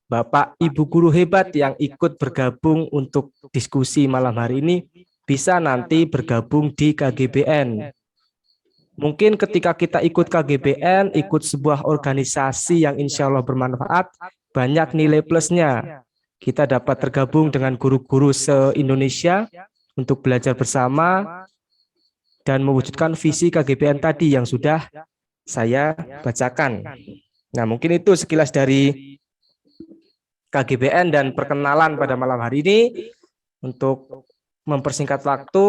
Bapak Ibu guru hebat yang ikut bergabung untuk diskusi malam hari ini bisa nanti bergabung di KGBN. Mungkin ketika kita ikut KGBN, ikut sebuah organisasi yang insya Allah bermanfaat, banyak nilai plusnya. Kita dapat tergabung dengan guru-guru se-Indonesia untuk belajar bersama dan mewujudkan visi KGBN tadi yang sudah saya bacakan. Nah, mungkin itu sekilas dari KGBN dan perkenalan pada malam hari ini. Untuk mempersingkat waktu,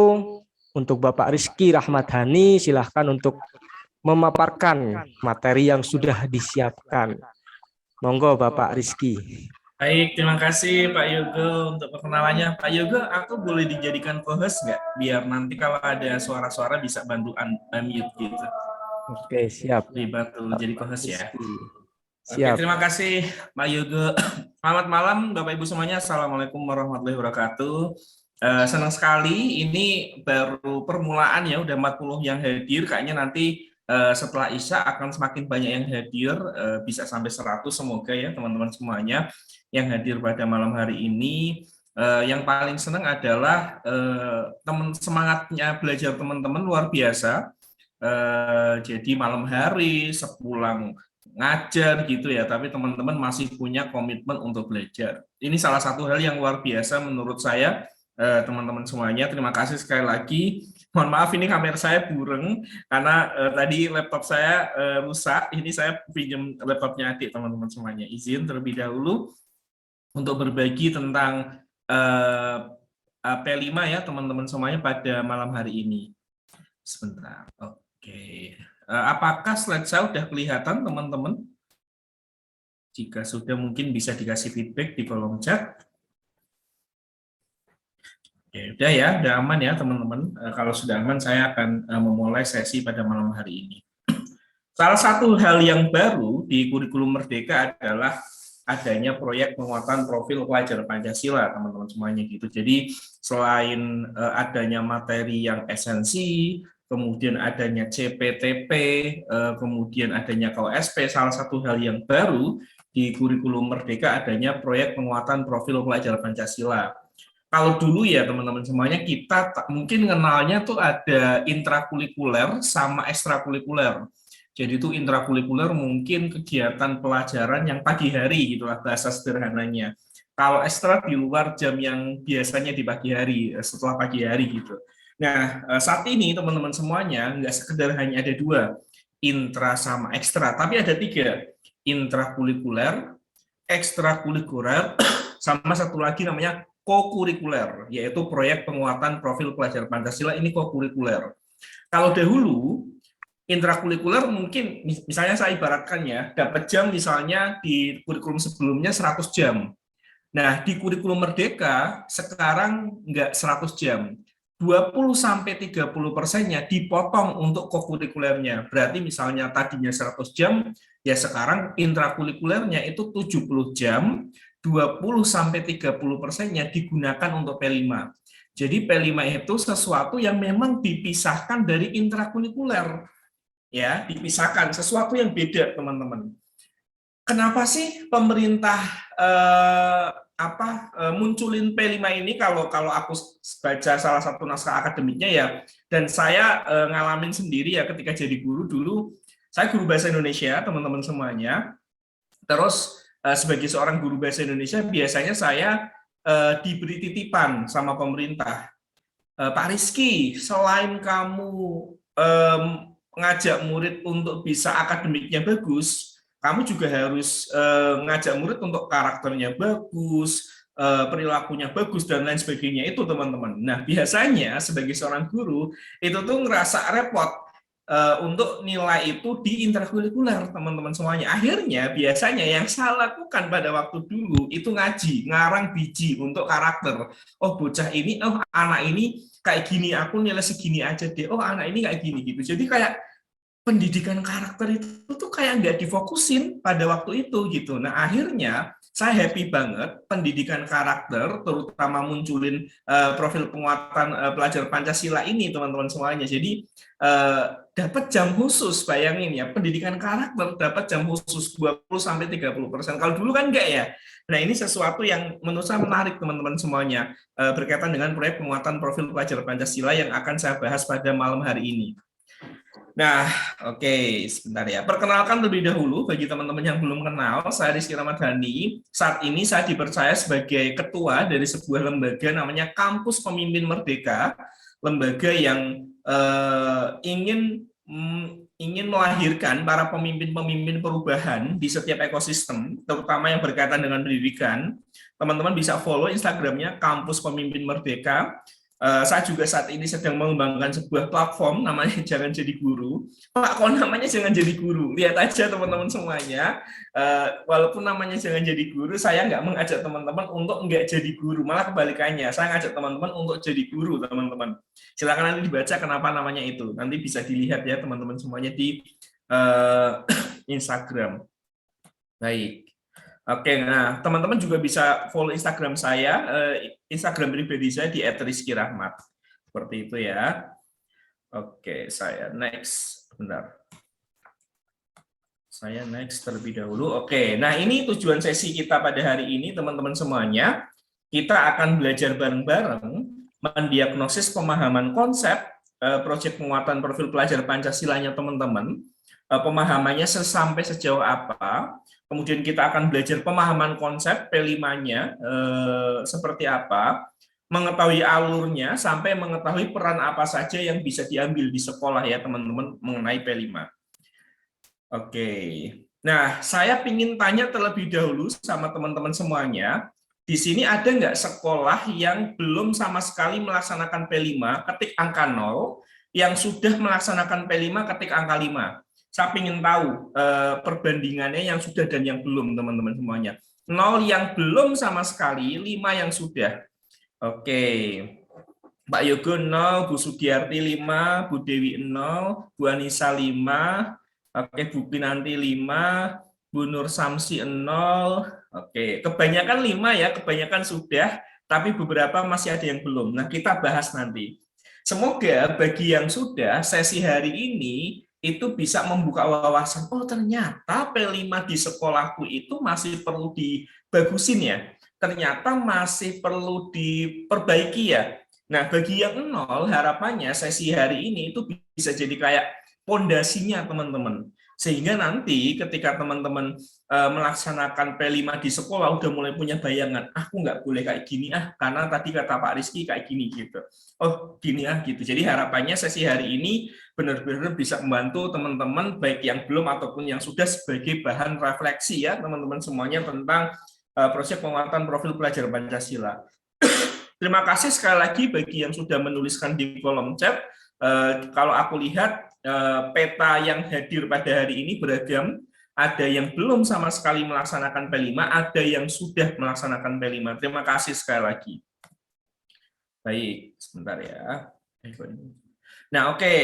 untuk Bapak Rizky Rahmadhani, silahkan untuk memaparkan materi yang sudah disiapkan. Monggo Bapak Rizky. Baik, terima kasih Pak Yogo untuk perkenalannya. Pak Yogo, aku boleh dijadikan co-host nggak? Biar nanti kalau ada suara-suara bisa bantu unmute gitu. Oke, siap. Dibantu jadi co-host ya. Oke, Siap. terima kasih Pak Yogo. Selamat malam Bapak Ibu semuanya. Assalamualaikum warahmatullahi wabarakatuh. Senang sekali, ini baru permulaan ya, udah 40 yang hadir. Kayaknya nanti setelah Isya akan semakin banyak yang hadir, bisa sampai 100 semoga ya teman-teman semuanya yang hadir pada malam hari ini. Yang paling senang adalah semangatnya belajar teman-teman luar biasa. Jadi malam hari sepulang ngajar gitu ya, tapi teman-teman masih punya komitmen untuk belajar. Ini salah satu hal yang luar biasa menurut saya, teman-teman semuanya. Terima kasih sekali lagi. Mohon maaf ini kamera saya bureng karena tadi laptop saya rusak. Ini saya pinjam laptopnya adik teman-teman semuanya. Izin terlebih dahulu untuk berbagi tentang P5 ya teman-teman semuanya pada malam hari ini. Sebentar. Oke. Apakah slide saya sudah kelihatan, teman-teman? Jika sudah, mungkin bisa dikasih feedback di kolom chat. Oke, udah ya, udah aman ya, teman-teman. Kalau sudah aman, saya akan memulai sesi pada malam hari ini. Salah satu hal yang baru di kurikulum Merdeka adalah adanya proyek penguatan profil pelajar Pancasila, teman-teman semuanya gitu. Jadi, selain adanya materi yang esensi, kemudian adanya CPTP, kemudian adanya KOSP, salah satu hal yang baru di kurikulum Merdeka adanya proyek penguatan profil pelajar Pancasila. Kalau dulu ya teman-teman semuanya kita mungkin kenalnya tuh ada intrakurikuler sama ekstrakurikuler. Jadi itu intrakurikuler mungkin kegiatan pelajaran yang pagi hari gitulah bahasa sederhananya. Kalau ekstra di luar jam yang biasanya di pagi hari, setelah pagi hari gitu. Nah, saat ini teman-teman semuanya nggak sekedar hanya ada dua, intra sama ekstra, tapi ada tiga, intrakurikuler, ekstrakurikuler, sama satu lagi namanya kokurikuler, yaitu proyek penguatan profil pelajar Pancasila, ini kokurikuler. Kalau dahulu, intrakurikuler mungkin, misalnya saya ibaratkan ya, dapat jam misalnya di kurikulum sebelumnya 100 jam. Nah, di kurikulum Merdeka sekarang nggak 100 jam. 20-30%-nya dipotong untuk kokurikulernya. Berarti misalnya tadinya 100 jam, ya sekarang intrakurikulernya itu 70 jam, 20-30%-nya digunakan untuk P5. Jadi P5 itu sesuatu yang memang dipisahkan dari intrakurikuler. Ya, dipisahkan, sesuatu yang beda, teman-teman. Kenapa sih pemerintah munculin P5 ini? Kalau aku baca salah satu naskah akademiknya ya, dan saya ngalamin sendiri ya ketika jadi guru dulu, saya guru bahasa Indonesia teman-teman semuanya. Terus sebagai seorang guru bahasa Indonesia biasanya saya diberi titipan sama pemerintah, Pak Rizky, selain kamu ngajak murid untuk bisa akademiknya bagus, kamu juga harus ngajak murid untuk karakternya bagus, perilakunya bagus, dan lain sebagainya itu, teman-teman. Nah, biasanya sebagai seorang guru, itu tuh ngerasa repot untuk nilai itu di intrakurikuler, teman-teman semuanya. Akhirnya, biasanya yang saya lakukan pada waktu dulu, itu ngaji, ngarang biji untuk karakter. Oh, bocah ini, oh, anak ini kayak gini, aku nilai segini aja deh, oh, anak ini kayak gini, gitu. Jadi kayak pendidikan karakter itu tuh kayak nggak difokusin pada waktu itu gitu. Nah akhirnya saya happy banget pendidikan karakter, terutama munculin profil penguatan pelajar Pancasila ini, teman-teman semuanya. Jadi dapat jam khusus, bayangin ya, pendidikan karakter dapat jam khusus 20-30%. Kalau dulu kan enggak ya. Nah, ini sesuatu yang menurut saya menarik, teman-teman semuanya, berkaitan dengan proyek penguatan profil pelajar Pancasila yang akan saya bahas pada malam hari ini. Nah, oke, sebentar ya. Perkenalkan terlebih dahulu bagi teman-teman yang belum kenal, saya Rizky Ramadhani. Saat ini saya dipercaya sebagai ketua dari sebuah lembaga namanya Kampus Pemimpin Merdeka, lembaga yang ingin melahirkan para pemimpin-pemimpin perubahan di setiap ekosistem, terutama yang berkaitan dengan pendidikan. Teman-teman bisa follow Instagramnya Kampus Pemimpin Merdeka. Saya juga saat ini sedang mengembangkan sebuah platform namanya Jangan Jadi Guru. Pak, kok namanya Jangan Jadi Guru? Lihat aja teman-teman semuanya. Walaupun namanya Jangan Jadi Guru, saya nggak mengajak teman-teman untuk nggak jadi guru. Malah kebalikannya, saya ngajak teman-teman untuk jadi guru, teman-teman. Silakan nanti dibaca kenapa namanya itu. Nanti bisa dilihat ya teman-teman semuanya di Instagram. Baik. Oke, nah teman-teman juga bisa follow Instagram saya, Instagram pribadi saya di @rizkyrahmat. Seperti itu ya. Oke, saya next. Bentar. Saya next terlebih dahulu. Oke, nah ini tujuan sesi kita pada hari ini, teman-teman semuanya. Kita akan belajar bareng-bareng mendiagnosis pemahaman konsep proyek penguatan profil pelajar Pancasila-nya teman-teman. Pemahamannya sampai sejauh apa. Kemudian kita akan belajar pemahaman konsep P5-nya seperti apa, mengetahui alurnya, sampai mengetahui peran apa saja yang bisa diambil di sekolah ya teman-teman mengenai P5. Oke, nah saya ingin tanya terlebih dahulu sama teman-teman semuanya, di sini ada nggak sekolah yang belum sama sekali melaksanakan P5 ketik angka 0, yang sudah melaksanakan P5 ketik angka 5? Saya ingin tahu perbandingannya yang sudah dan yang belum, teman-teman semuanya. 0 yang belum sama sekali, 5 yang sudah. Oke. Pak Yogo 0, Bu Sugiyarti 5, Bu Dewi 0, Bu Anissa 5, oke, Bu Pinanti 5, Bu Nur Samsi 0. Oke, kebanyakan 5 ya, kebanyakan sudah, tapi beberapa masih ada yang belum. Nah, kita bahas nanti. Semoga bagi yang sudah, sesi hari ini itu bisa membuka wawasan, oh ternyata P5 di sekolahku itu masih perlu dibagusin ya, ternyata masih perlu diperbaiki ya. Nah, bagi yang 0, harapannya sesi hari ini itu bisa jadi kayak pondasinya teman-teman. Sehingga nanti ketika teman-teman melaksanakan P5 di sekolah udah mulai punya bayangan, aku nggak boleh kayak gini karena tadi kata Pak Rizky kayak gini gitu. Oh gini gitu. Jadi harapannya sesi hari ini benar-benar bisa membantu teman-teman baik yang belum ataupun yang sudah sebagai bahan refleksi ya teman-teman semuanya tentang proses penguatan profil pelajar Pancasila. Terima kasih sekali lagi bagi yang sudah menuliskan di kolom chat. Kalau aku lihat peta yang hadir pada hari ini beragam, ada yang belum sama sekali melaksanakan P5, ada yang sudah melaksanakan P5. Terima kasih sekali lagi. Baik, sebentar ya. Nah, oke.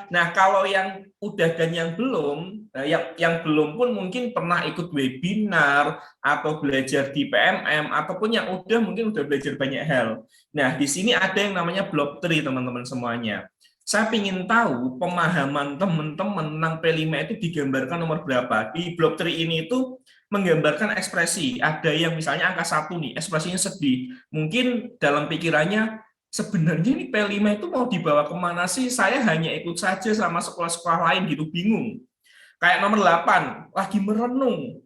Nah, kalau yang udah dan yang belum, yang belum pun mungkin pernah ikut webinar atau belajar di PMM, ataupun yang udah mungkin udah belajar banyak hal. Nah, di sini ada yang namanya block 3, teman-teman semuanya. Saya ingin tahu pemahaman teman-teman tentang P5 itu digambarkan nomor berapa. Di block 3 ini itu menggambarkan ekspresi. Ada yang misalnya angka 1 nih, ekspresinya sedih. Mungkin dalam pikirannya, sebenarnya ini P5 itu mau dibawa kemana sih? Saya hanya ikut saja sama sekolah-sekolah lain gitu, bingung. Kayak nomor 8, lagi merenung.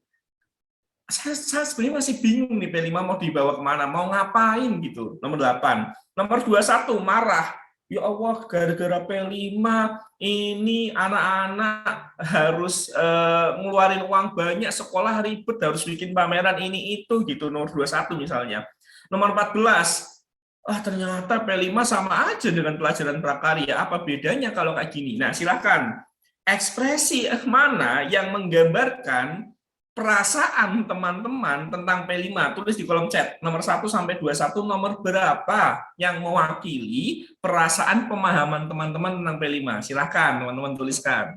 Saya sebenarnya masih bingung nih P5 mau dibawa kemana, mau ngapain gitu. Nomor 8. Nomor 21, marah. Ya Allah, gara-gara P5 ini anak-anak harus ngeluarin uang banyak, sekolah ribet, harus bikin pameran ini itu gitu. Nomor 21 misalnya. Nomor 14, ternyata P5 sama aja dengan pelajaran prakarya. Apa bedanya kalau kayak gini? Nah, silakan. Ekspresi mana yang menggambarkan perasaan teman-teman tentang P5, tulis di kolom chat. Nomor 1 sampai 21, nomor berapa yang mewakili perasaan pemahaman teman-teman tentang P5? Silakan teman-teman tuliskan.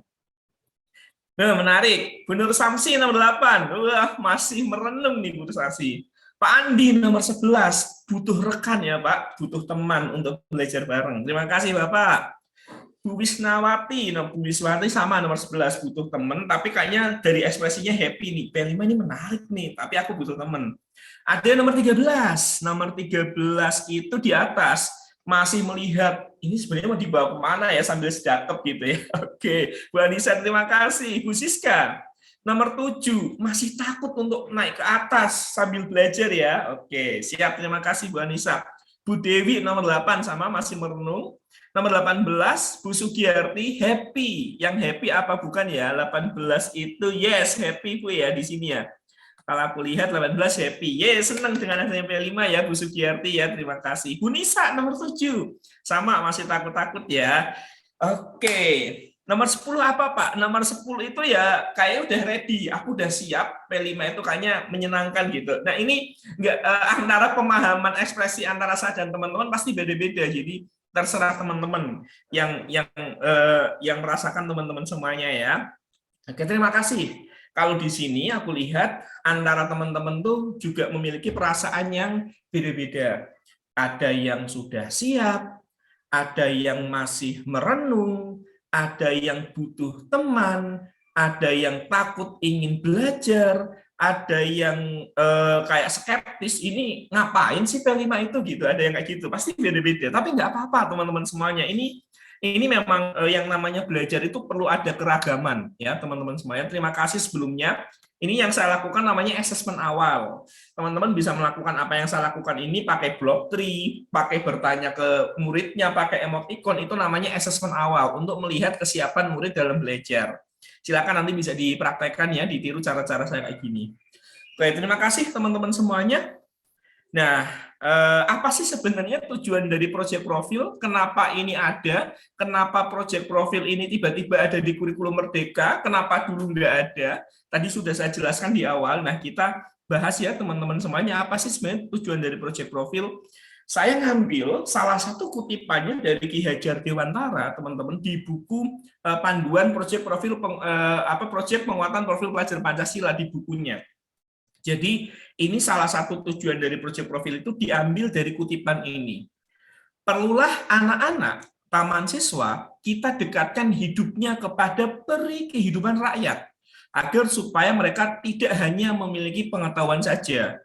Nah, menarik. Bu Nur Samsi nomor 8. Wah, masih merenung nih Bu Nur Samsi. Pak Andi nomor 11. Butuh rekan ya Pak, butuh teman untuk belajar bareng. Terima kasih Bapak. Bu Wisnawati, Bu Wisnawati sama nomor 11 butuh teman, tapi kayaknya dari ekspresinya happy nih. P5 ini menarik nih, tapi aku butuh teman. Ada nomor 13. Nomor 13 itu di atas masih melihat ini sebenarnya mau dibawa kemana ya sambil sedekap gitu ya. Oke, Bu Anissa terima kasih. Bu Siska nomor 7 masih takut untuk naik ke atas sambil belajar ya. Oke, siap, terima kasih Bu Anissa. Bu Dewi nomor 8 sama masih merenung. Nomor 18 Bu Sugiyarti happy. Yang happy apa bukan ya? 18 itu yes, happy Bu ya di sini ya. Kalau aku lihat 18 happy. Senang dengan SMP 5 ya Bu Sugiyarti ya. Terima kasih. Bu Nisa nomor 7. Sama masih takut-takut ya. Oke. Nomor 10 apa Pak? Nomor 10 itu ya kayak udah ready. Aku udah siap. P5 itu kayaknya menyenangkan gitu. Nah, ini enggak antara pemahaman ekspresi antara saya dan teman-teman pasti beda-beda. Jadi terserah teman-teman yang merasakan teman-teman semuanya ya. Oke, terima kasih. Kalau di sini aku lihat antara teman-teman tuh juga memiliki perasaan yang beda-beda. Ada yang sudah siap, ada yang masih merenung, ada yang butuh teman, ada yang takut ingin belajar, ada yang kayak skeptis, ini ngapain sih P5 itu gitu, ada yang kayak gitu, pasti beda-beda. Tapi nggak apa-apa teman-teman semuanya, ini memang yang namanya belajar itu perlu ada keragaman ya teman-teman semuanya. Terima kasih sebelumnya. Ini yang saya lakukan namanya assessment awal. Teman-teman bisa melakukan apa yang saya lakukan ini pakai block tree, pakai bertanya ke muridnya, pakai emoticon, itu namanya assessment awal untuk melihat kesiapan murid dalam belajar. Silakan nanti bisa dipraktekkan ya, ditiru cara-cara saya kayak gini. Baik, terima kasih teman-teman semuanya. Nah, apa sih sebenarnya tujuan dari project profil? Kenapa ini ada? Kenapa project profil ini tiba-tiba ada di kurikulum Merdeka? Kenapa dulu nggak ada? Tadi sudah saya jelaskan di awal. Nah, kita bahas ya teman-teman semuanya, apa sih sebenarnya tujuan dari project profil? Saya ngambil salah satu kutipannya dari Ki Hajar Dewantara, teman-teman, di buku panduan project profil project penguatan profil pelajar Pancasila di bukunya. Jadi ini salah satu tujuan dari project profil itu diambil dari kutipan ini. Perlulah anak-anak, taman siswa, kita dekatkan hidupnya kepada peri kehidupan rakyat, agar supaya mereka tidak hanya memiliki pengetahuan saja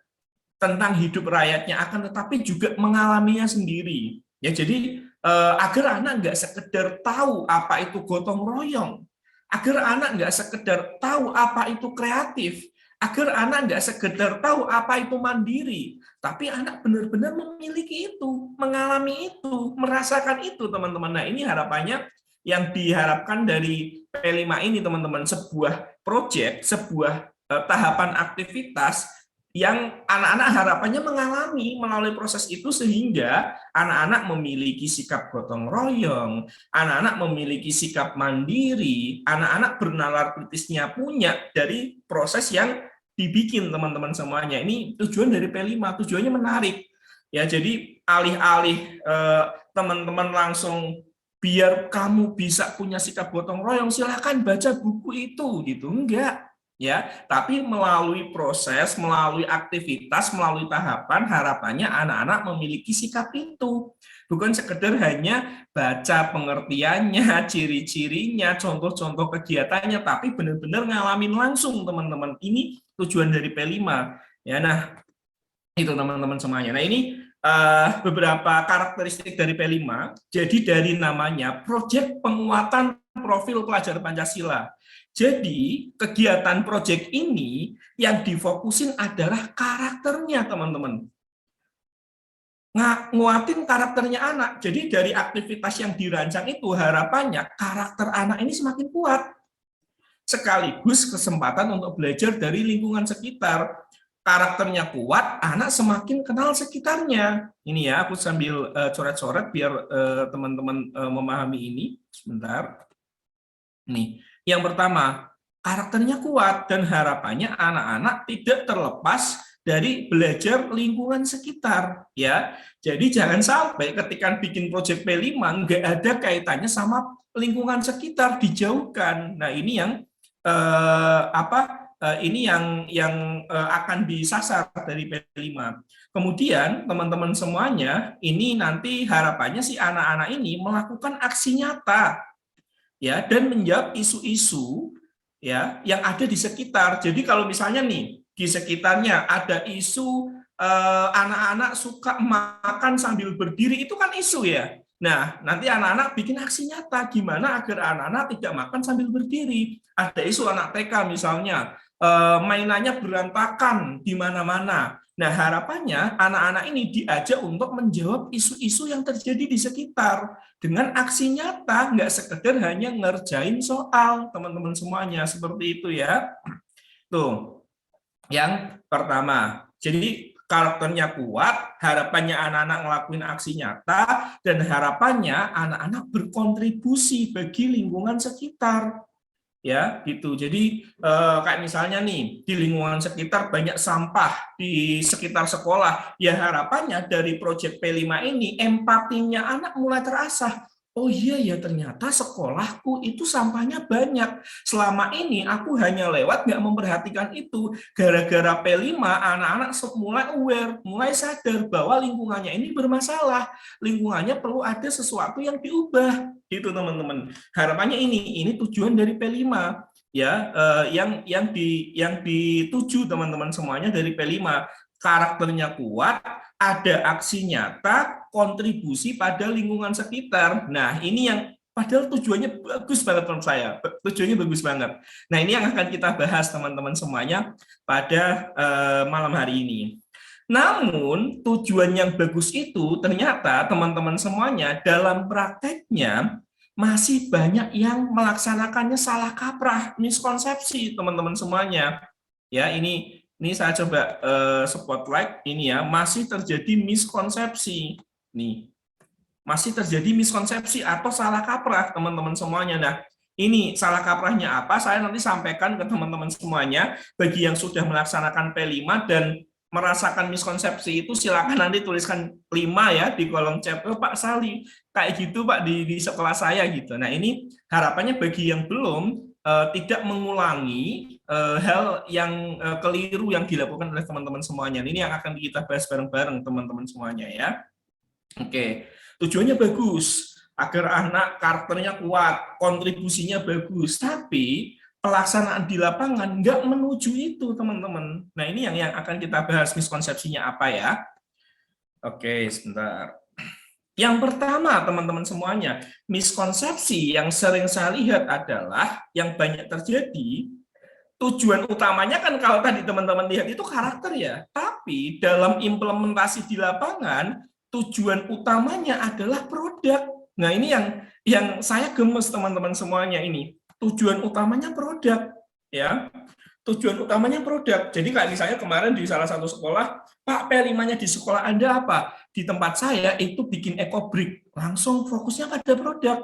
tentang hidup rakyatnya, akan tetapi juga mengalaminya sendiri. Ya, jadi agar anak nggak sekedar tahu apa itu gotong royong, agar anak nggak sekedar tahu apa itu kreatif, agar anak nggak sekedar tahu apa itu mandiri, tapi anak benar-benar memiliki itu, mengalami itu, merasakan itu, teman-teman. Nah, ini harapannya yang diharapkan dari P5 ini, teman-teman, sebuah proyek, sebuah tahapan aktivitas yang anak-anak harapannya mengalami melalui proses itu sehingga anak-anak memiliki sikap gotong royong, anak-anak memiliki sikap mandiri, anak-anak bernalar kritisnya punya dari proses yang dibikin teman-teman semuanya. Ini tujuan dari P5, tujuannya menarik. Ya, jadi alih-alih teman-teman langsung biar kamu bisa punya sikap gotong royong, silakan baca buku itu gitu. Enggak. Ya, tapi melalui proses, melalui aktivitas, melalui tahapan, harapannya anak-anak memiliki sikap itu. Bukan sekedar hanya baca pengertiannya, ciri-cirinya, contoh-contoh kegiatannya, tapi benar-benar ngalamin langsung, teman-teman. Ini tujuan dari P5. Ya, nah, itu teman-teman semuanya. Nah, ini beberapa karakteristik dari P5. Jadi dari namanya, Proyek Penguatan Profil Pelajar Pancasila. Jadi kegiatan proyek ini yang difokusin adalah karakternya, teman-teman. Nguatin karakternya anak. Jadi dari aktivitas yang dirancang itu harapannya karakter anak ini semakin kuat. Sekaligus kesempatan untuk belajar dari lingkungan sekitar. Karakternya kuat, anak semakin kenal sekitarnya. Ini ya, aku sambil coret-coret biar teman-teman memahami ini. Sebentar. Nih. Yang pertama, karakternya kuat dan harapannya anak-anak tidak terlepas dari belajar lingkungan sekitar, ya. Jadi jangan sampai ketika bikin proyek P5 nggak ada kaitannya sama lingkungan sekitar, dijauhkan. Nah, ini yang ini yang akan disasar dari P5. Kemudian teman-teman semuanya, ini nanti harapannya si anak-anak ini melakukan aksi nyata ya dan menjawab isu-isu ya yang ada di sekitar. Jadi kalau misalnya nih di sekitarnya ada isu anak-anak suka makan sambil berdiri, itu kan isu ya. Nah, nanti anak-anak bikin aksi nyata gimana agar anak-anak tidak makan sambil berdiri. Ada isu anak TK misalnya, mainannya berantakan di mana-mana. Nah, harapannya anak-anak ini diajak untuk menjawab isu-isu yang terjadi di sekitar dengan aksi nyata, nggak sekedar hanya ngerjain soal, teman-teman semuanya. Seperti itu ya. Tuh, yang pertama. Jadi karakternya kuat, harapannya anak-anak ngelakuin aksi nyata, dan harapannya anak-anak berkontribusi bagi lingkungan sekitar. Ya, gitu. Jadi kayak misalnya nih, di lingkungan sekitar banyak sampah di sekitar sekolah. Ya harapannya dari proyek P5 ini empatinya anak mulai terasah. Oh iya ya, ternyata sekolahku itu sampahnya banyak. Selama ini aku hanya lewat nggak memperhatikan itu. Gara-gara P5 anak-anak mulai aware, mulai sadar bahwa lingkungannya ini bermasalah. Lingkungannya perlu ada sesuatu yang diubah. Itu teman-teman. Harapannya ini tujuan dari P5 ya, yang dituju teman-teman semuanya dari P5. Karakternya kuat, ada aksi nyata, kontribusi pada lingkungan sekitar. Nah, ini yang padahal tujuannya bagus banget menurut saya. Tujuannya bagus banget. Nah, ini yang akan kita bahas teman-teman semuanya pada malam hari ini. Namun, tujuan yang bagus itu ternyata teman-teman semuanya dalam prakteknya masih banyak yang melaksanakannya salah kaprah, miskonsepsi teman-teman semuanya. Ya, ini saya coba spotlight ini ya, masih terjadi miskonsepsi. Nih, masih terjadi miskonsepsi atau salah kaprah teman-teman semuanya. Nah, ini salah kaprahnya apa? Saya nanti sampaikan ke teman-teman semuanya. Bagi yang sudah melaksanakan P5 dan merasakan miskonsepsi itu, silakan nanti tuliskan 5 ya di kolom chat. Oh, Pak Sali, kayak gitu Pak di sekolah saya gitu. Nah, ini harapannya bagi yang belum tidak mengulangi hal yang keliru yang dilakukan oleh teman-teman semuanya. Ini yang akan kita bahas bareng-bareng teman-teman semuanya ya. Oke, tujuannya bagus agar anak karakternya kuat, kontribusinya bagus, tapi pelaksanaan di lapangan nggak menuju itu teman-teman. Nah, ini yang akan kita bahas miskonsepsinya apa ya. Oke, sebentar. Yang pertama, teman-teman semuanya, miskonsepsi yang sering saya lihat adalah yang banyak terjadi, tujuan utamanya kan kalau tadi teman-teman lihat itu karakter ya, tapi dalam implementasi di lapangan, tujuan utamanya adalah produk. Nah, ini yang saya gemes teman-teman semuanya ini. Tujuan utamanya produk, ya. Tujuan utamanya produk. Jadi kayak misalnya kemarin di salah satu sekolah, Pak, P5-nya di sekolah Anda apa? Di tempat saya itu bikin ekobrik, langsung fokusnya pada produk.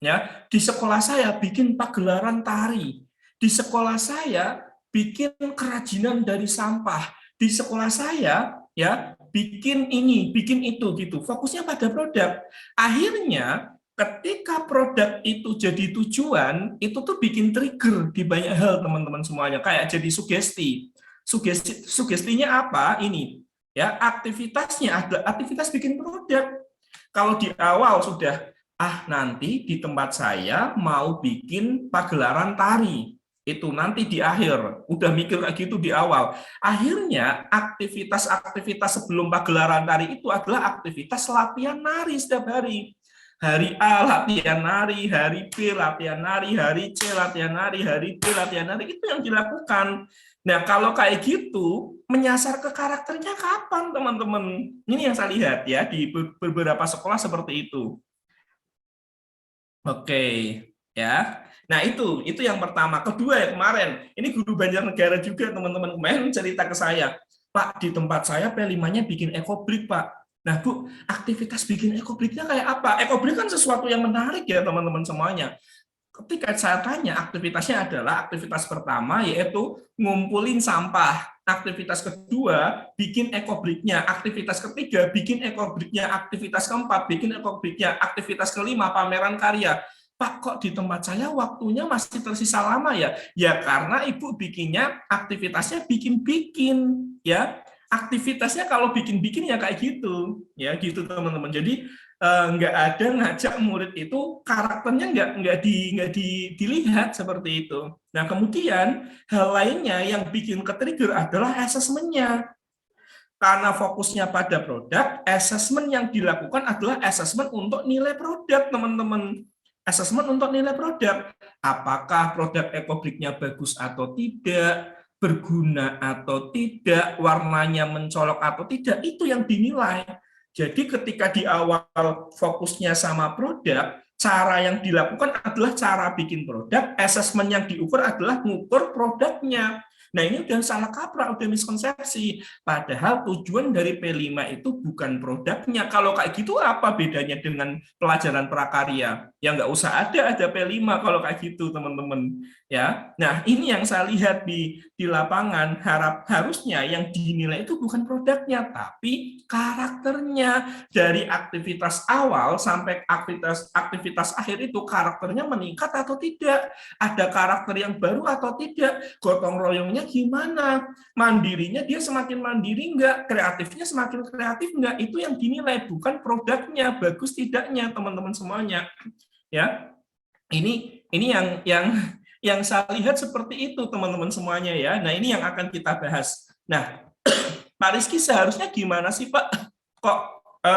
Ya, di sekolah saya bikin pagelaran tari. Di sekolah saya bikin kerajinan dari sampah. Di sekolah saya ya bikin ini, bikin itu gitu. Fokusnya pada produk. Akhirnya ketika produk itu jadi tujuan, itu tuh bikin trigger di banyak hal teman-teman semuanya, kayak jadi sugesti. Sugestinya apa? Ini ya, aktivitasnya ada aktivitas bikin produk. Kalau di awal sudah nanti di tempat saya mau bikin pagelaran tari. Itu nanti di akhir, udah mikir kayak gitu di awal. Akhirnya aktivitas-aktivitas sebelum pagelaran tari itu adalah aktivitas latihan nari setiap hari. Hari A latihan nari, hari B latihan nari, hari C latihan nari, hari D latihan nari, itu yang dilakukan. Nah, kalau kayak gitu, menyasar ke karakternya kapan, teman-teman? Ini yang saya lihat ya, di beberapa sekolah seperti itu. Oke, ya. Nah, itu yang pertama. Kedua ya kemarin, ini guru Banjarnegara juga, teman-teman, kemarin cerita ke saya, Pak, di tempat saya P5-nya bikin ekobrik, Pak. Nah, Bu, aktivitas bikin ekobriknya kayak apa? Ekobrik kan sesuatu yang menarik ya, teman-teman semuanya. Ketika saya tanya, aktivitasnya adalah aktivitas pertama, yaitu ngumpulin sampah. Aktivitas kedua, bikin ekobriknya. Aktivitas ketiga, bikin ekobriknya. Aktivitas keempat, bikin ekobriknya. Aktivitas kelima, pameran karya. Pak, kok di tempat saya waktunya masih tersisa lama ya? Ya karena Ibu bikinnya aktivitasnya bikin-bikin, ya. Aktivitasnya kalau bikin-bikin ya kayak gitu, ya gitu teman-teman. Jadi nggak ada ngajak murid itu karakternya dilihat seperti itu. Nah kemudian hal lainnya yang bikin ke-trigger adalah asesmennya. Karena fokusnya pada produk, asesmen yang dilakukan adalah asesmen untuk nilai produk, teman-teman. Asesmen untuk nilai produk. Apakah produk ekobriknya bagus atau tidak, berguna atau tidak, warnanya mencolok atau tidak, itu yang dinilai. Jadi ketika di awal fokusnya sama produk, cara yang dilakukan adalah cara bikin produk, asesmen yang diukur adalah mengukur produknya. Nah ini udah salah kaprah, udah miskonsepsi. Padahal tujuan dari P5 itu bukan produknya. Kalau kayak gitu apa bedanya dengan pelajaran prakarya? Ya nggak usah ada P5 kalau kayak gitu teman-teman. Ya, nah ini yang saya lihat di lapangan. Harusnya yang dinilai itu bukan produknya, tapi karakternya. Dari aktivitas awal sampai aktivitas akhir itu karakternya meningkat atau tidak? Ada karakter yang baru atau tidak? Gotong royongnya gimana, mandirinya dia semakin mandiri enggak, kreatifnya semakin kreatif enggak, itu yang dinilai, bukan produknya bagus tidaknya teman-teman semuanya, ya. Ini yang saya lihat seperti itu teman-teman semuanya ya. Nah ini yang akan kita bahas. Nah Pak Rizky seharusnya gimana sih Pak, kok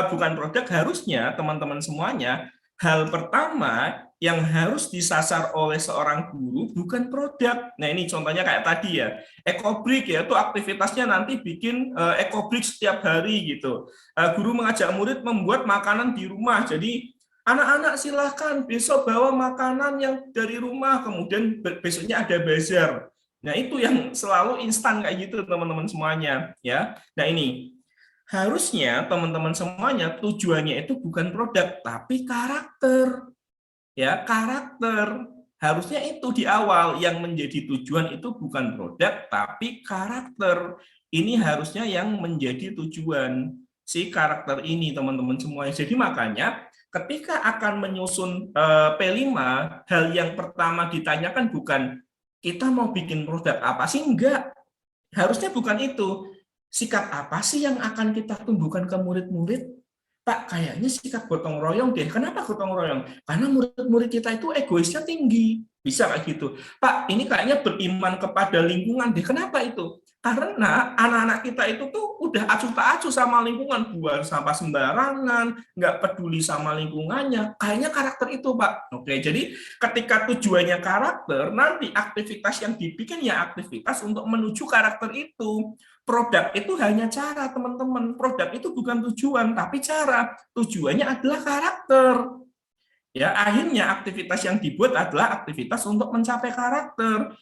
bukan produk? Harusnya teman-teman semuanya, hal pertama yang harus disasar oleh seorang guru bukan produk. Nah ini contohnya kayak tadi ya, ekobrik ya, itu aktivitasnya nanti bikin ekobrik setiap hari gitu. Guru mengajak murid membuat makanan di rumah, jadi anak-anak silahkan besok bawa makanan yang dari rumah, kemudian besoknya ada bazar. Nah itu yang selalu instan kayak gitu teman-teman semuanya ya. Nah ini harusnya teman-teman semuanya tujuannya itu bukan produk tapi karakter. Ya, karakter. Harusnya itu di awal yang menjadi tujuan itu bukan produk tapi karakter. Ini harusnya yang menjadi tujuan si karakter ini teman-teman semuanya. Jadi makanya ketika akan menyusun P5, hal yang pertama ditanyakan bukan kita mau bikin produk apa sih, enggak. Harusnya bukan itu. Sikap apa sih yang akan kita tumbuhkan ke murid-murid? Pak, kayaknya sikap gotong royong deh. Kenapa gotong royong? Karena murid-murid kita itu egoisnya tinggi. Bisa kayak gitu. Pak, ini kayaknya beriman kepada lingkungan deh. Kenapa itu? Karena anak-anak kita itu tuh udah acuh tak acuh sama lingkungan, buang sampah sembarangan, nggak peduli sama lingkungannya. Kayaknya karakter itu, Pak. Oke, jadi ketika tujuannya karakter, nanti aktivitas yang dibikin ya aktivitas untuk menuju karakter itu. Produk itu hanya cara, teman-teman. Produk itu bukan tujuan, tapi cara. Tujuannya adalah karakter. Ya, akhirnya aktivitas yang dibuat adalah aktivitas untuk mencapai karakter.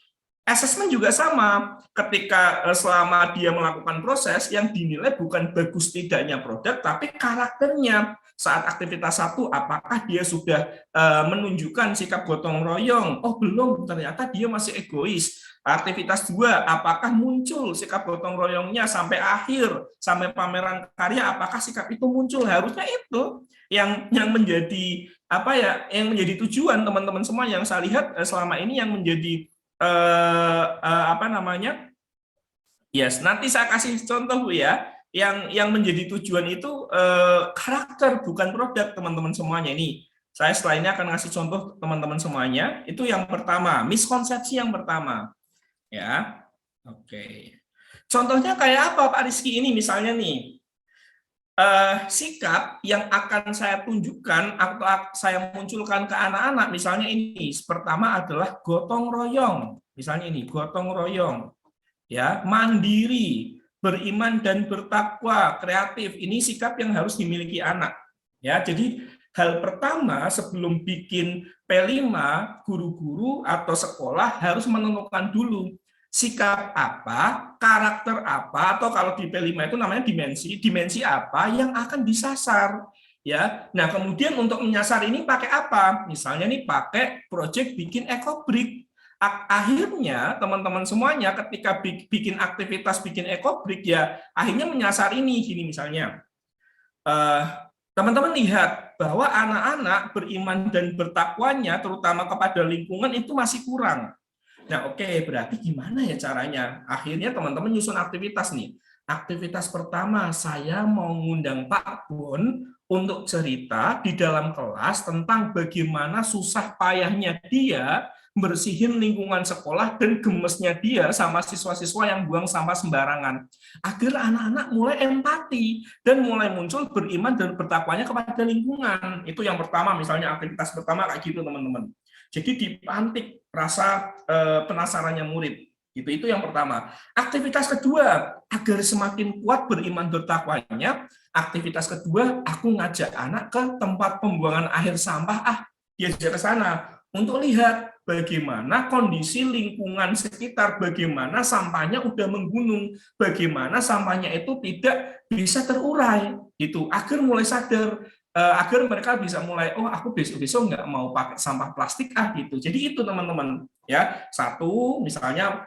Asesmen juga sama. Ketika selama dia melakukan proses, yang dinilai bukan bagus tidaknya produk, tapi karakternya. Saat aktivitas 1, apakah dia sudah menunjukkan sikap gotong royong? Oh, belum, ternyata dia masih egois. Aktivitas 2, apakah muncul sikap gotong royongnya sampai akhir, sampai pameran karya, apakah sikap itu muncul? Harusnya itu yang menjadi apa ya, yang menjadi tujuan teman-teman semua. Yang saya lihat selama ini yang menjadi apa namanya? Yes, nanti saya kasih contoh Bu ya. Yang menjadi tujuan itu karakter bukan produk teman-teman semuanya. Ini saya setelah ini akan ngasih contoh teman-teman semuanya. Itu yang pertama, miskonsepsi yang pertama. Ya, oke. Contohnya kayak apa Pak Rizky ini misalnya nih, sikap yang akan saya tunjukkan atau saya munculkan ke anak-anak, misalnya ini, pertama adalah gotong royong, misalnya ini gotong royong, ya, mandiri, beriman dan bertakwa, kreatif, ini sikap yang harus dimiliki anak, ya. Jadi hal pertama sebelum bikin P5, guru-guru atau sekolah harus menentukan dulu sikap apa, karakter apa, atau kalau di P5 itu namanya dimensi apa yang akan disasar. Ya, nah kemudian untuk menyasar ini pakai apa? Misalnya nih pakai project bikin ekobrik. Akhirnya teman-teman semuanya ketika bikin aktivitas bikin ekobrik ya akhirnya menyasar ini gini misalnya. Teman-teman lihat bahwa anak-anak beriman dan bertakwanya, terutama kepada lingkungan, itu masih kurang. Nah, oke, berarti gimana ya caranya? Akhirnya teman-teman nyusun aktivitas nih. Aktivitas pertama, saya mau ngundang Pak Bon untuk cerita di dalam kelas tentang bagaimana susah payahnya dia bersihin lingkungan sekolah dan gemesnya dia sama siswa-siswa yang buang sampah sembarangan. Agar anak-anak mulai empati dan mulai muncul beriman dan bertakwanya kepada lingkungan. Itu yang pertama, misalnya aktivitas pertama kayak gitu, teman-teman. Jadi dipantik rasa penasarannya murid. Itu yang pertama. Aktivitas kedua, agar semakin kuat beriman bertakwanya, aktivitas kedua, aku ngajak anak ke tempat pembuangan akhir sampah, diajak ke sana untuk lihat bagaimana kondisi lingkungan sekitar, bagaimana sampahnya udah menggunung, bagaimana sampahnya itu tidak bisa terurai, gitu, agar mulai sadar, agar mereka bisa mulai, oh aku besok-besok nggak mau pakai sampah plastik gitu. Jadi itu teman-teman ya. Satu misalnya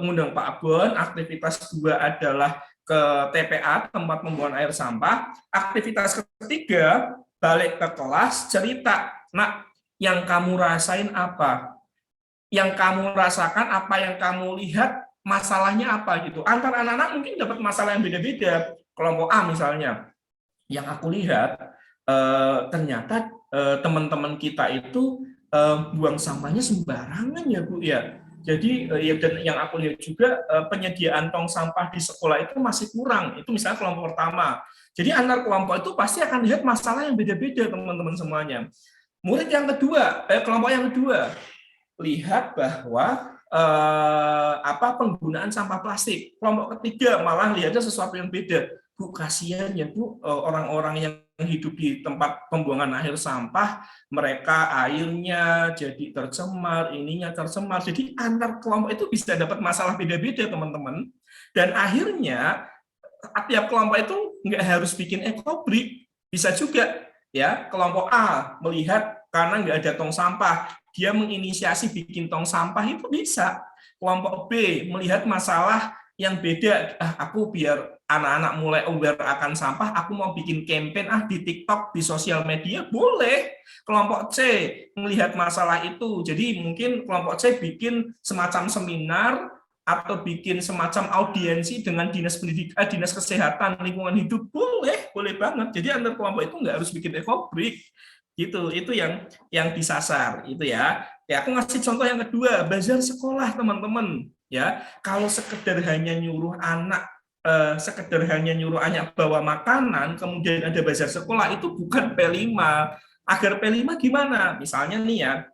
ngundang Pak Bon, aktivitas kedua adalah ke TPA, tempat pembuangan air sampah. Aktivitas ketiga, balik ke kelas, cerita, nak, yang kamu rasain apa? Yang kamu rasakan apa, yang kamu lihat, masalahnya apa gitu. Antar anak-anak mungkin dapat masalah yang beda-beda. Kelompok A misalnya, yang aku lihat ternyata teman-teman kita itu buang sampahnya sembarangan ya Bu ya. Jadi dan yang aku lihat juga penyediaan tong sampah di sekolah itu masih kurang. Itu misalnya kelompok pertama. Jadi antar kelompok itu pasti akan lihat masalah yang beda-beda teman-teman semuanya. Murid yang kedua, kelompok yang kedua, lihat bahwa penggunaan sampah plastik. Kelompok ketiga malah lihatnya sesuatu yang beda. Bu, kasihan ya Bu, orang-orang yang hidup di tempat pembuangan akhir sampah, mereka airnya jadi tercemar, ininya tercemar. Jadi antar kelompok itu bisa dapat masalah beda-beda teman-teman. Dan akhirnya tiap kelompok itu nggak harus bikin ekobrik, bisa juga ya kelompok A melihat karena nggak ada tong sampah, dia menginisiasi bikin tong sampah, itu bisa. Kelompok B melihat masalah yang beda, aku biar anak-anak mulai aware akan sampah, aku mau bikin campaign di TikTok, di sosial media, boleh. Kelompok C melihat masalah itu, jadi mungkin kelompok C bikin semacam seminar atau bikin semacam audiensi dengan dinas pendidikan, dinas kesehatan, lingkungan hidup, boleh banget. Jadi antar kelompok itu nggak harus bikin ekobrik. Gitu, itu yang disasar itu ya. Ya, aku ngasih contoh yang kedua, bazar sekolah teman-teman ya. Kalau sekedar hanya nyuruh anak bawa makanan, kemudian ada bazar sekolah, itu bukan P5. Agar P5 gimana? Misalnya nih ya,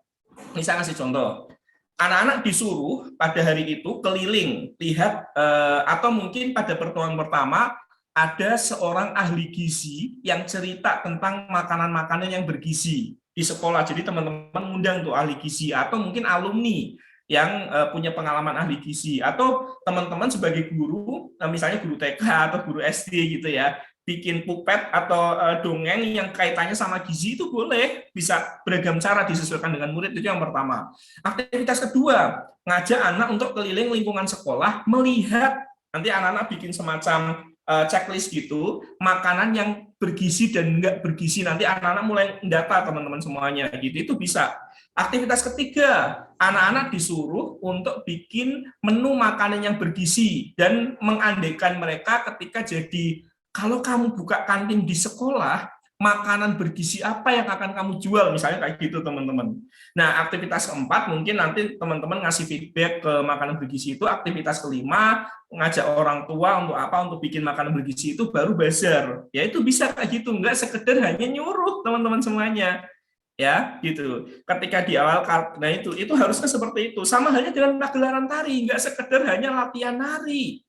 misalnya ngasih contoh, anak-anak disuruh pada hari itu keliling lihat atau mungkin pada pertemuan pertama ada seorang ahli gizi yang cerita tentang makanan-makanan yang bergizi di sekolah. Jadi teman-teman undang tuh ahli gizi atau mungkin alumni yang punya pengalaman ahli gizi, atau teman-teman sebagai guru, misalnya guru TK atau guru SD gitu ya, bikin pupet atau dongeng yang kaitannya sama gizi, itu boleh, bisa beragam cara disesuaikan dengan murid. Itu yang pertama. Aktivitas kedua, ngajak anak untuk keliling lingkungan sekolah, melihat, nanti anak-anak bikin semacam checklist gitu, makanan yang bergizi dan enggak bergizi, nanti anak-anak mulai mendata teman-teman semuanya gitu, itu bisa. Aktivitas ketiga, anak-anak disuruh untuk bikin menu makanan yang bergizi dan mengandaikan mereka ketika jadi, kalau kamu buka kantin di sekolah, makanan bergizi apa yang akan kamu jual, misalnya kayak gitu teman-teman. Nah, aktivitas keempat mungkin nanti teman-teman ngasih feedback ke makanan bergizi itu. Aktivitas kelima, ngajak orang tua untuk apa, untuk bikin makanan bergizi itu, baru bazar. Ya itu bisa kayak gitu, nggak sekedar hanya nyuruh teman-teman semuanya. Ya, gitu. Ketika di awal, nah itu harusnya seperti itu. Sama halnya dengan pagelaran tari, nggak sekedar hanya latihan nari.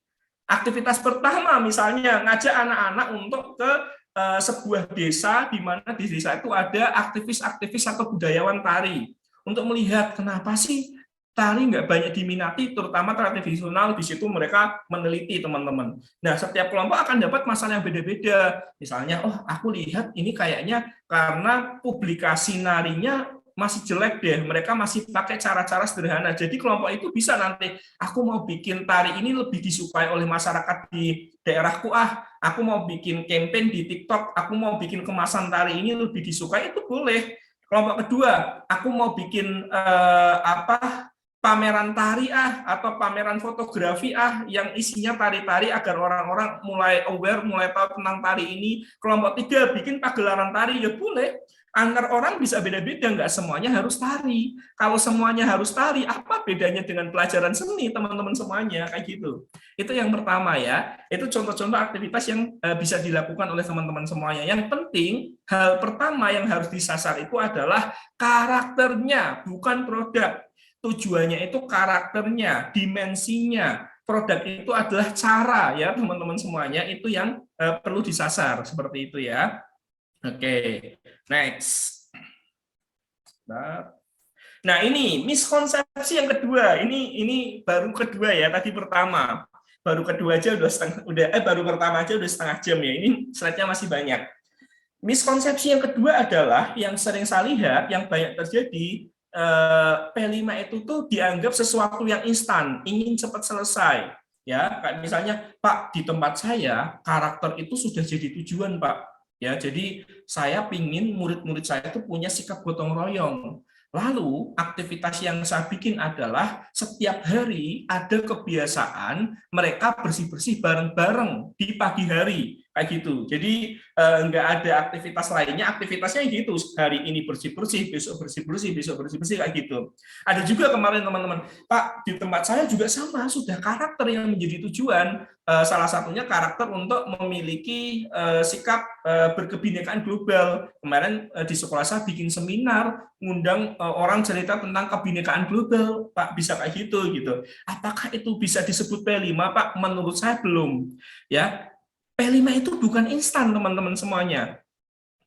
Aktivitas pertama misalnya ngajak anak-anak untuk ke sebuah desa, di mana di desa itu ada aktivis-aktivis atau budayawan tari, untuk melihat kenapa sih tari nggak banyak diminati, terutama tradisional. Di situ mereka meneliti teman-teman. Nah, setiap kelompok akan dapat masalah yang beda-beda. Misalnya, oh aku lihat ini kayaknya karena publikasi narinya masih jelek deh, mereka masih pakai cara-cara sederhana. Jadi kelompok itu bisa nanti, aku mau bikin tari ini lebih disukai oleh masyarakat di daerahku, aku mau bikin campaign di TikTok, aku mau bikin kemasan tari ini lebih disukai, itu boleh. Kelompok kedua, aku mau bikin pameran tari atau pameran fotografi yang isinya tari-tari agar orang-orang mulai aware, mulai tahu tentang tari ini. Kelompok tiga bikin pagelaran tari, ya boleh. Antar orang bisa beda-beda, nggak semuanya harus tari. Kalau semuanya harus tari, apa bedanya dengan pelajaran seni, teman-teman semuanya, kayak gitu. Itu yang pertama ya. Itu contoh-contoh aktivitas yang bisa dilakukan oleh teman-teman semuanya. Yang penting, hal pertama yang harus disasar itu adalah karakternya, bukan produk. Tujuannya itu karakternya, dimensinya. Produk itu adalah cara ya teman-teman semuanya, itu yang perlu disasar seperti itu ya. Oke, next. Nah ini miskonsepsi yang kedua. Ini baru kedua ya. Tadi pertama, baru kedua aja baru pertama aja udah setengah jam ya. Ini slide-nya masih banyak. Miskonsepsi yang kedua adalah yang sering saya lihat, yang banyak terjadi. P5 itu tuh dianggap sesuatu yang instan, ingin cepat selesai. Ya, kayak misalnya, Pak, di tempat saya karakter itu sudah jadi tujuan, Pak. Ya, jadi saya pingin murid-murid saya itu punya sikap gotong royong. Lalu aktivitas yang saya bikin adalah setiap hari ada kebiasaan mereka bersih-bersih bareng-bareng di pagi hari. Kayak gitu. Jadi nggak ada aktivitas lainnya, aktivitasnya gitu. Hari ini bersih-bersih, besok bersih-bersih, besok bersih-bersih, kayak gitu. Ada juga kemarin teman-teman, Pak, di tempat saya juga sama, sudah karakter yang menjadi tujuan. Salah satunya karakter untuk memiliki sikap berkebinekaan global. Kemarin di sekolah saya bikin seminar, ngundang orang cerita tentang kebinekaan global, Pak, bisa kayak gitu. Apakah itu bisa disebut P5, Pak? Menurut saya belum. Ya, P5 itu bukan instan, teman-teman semuanya.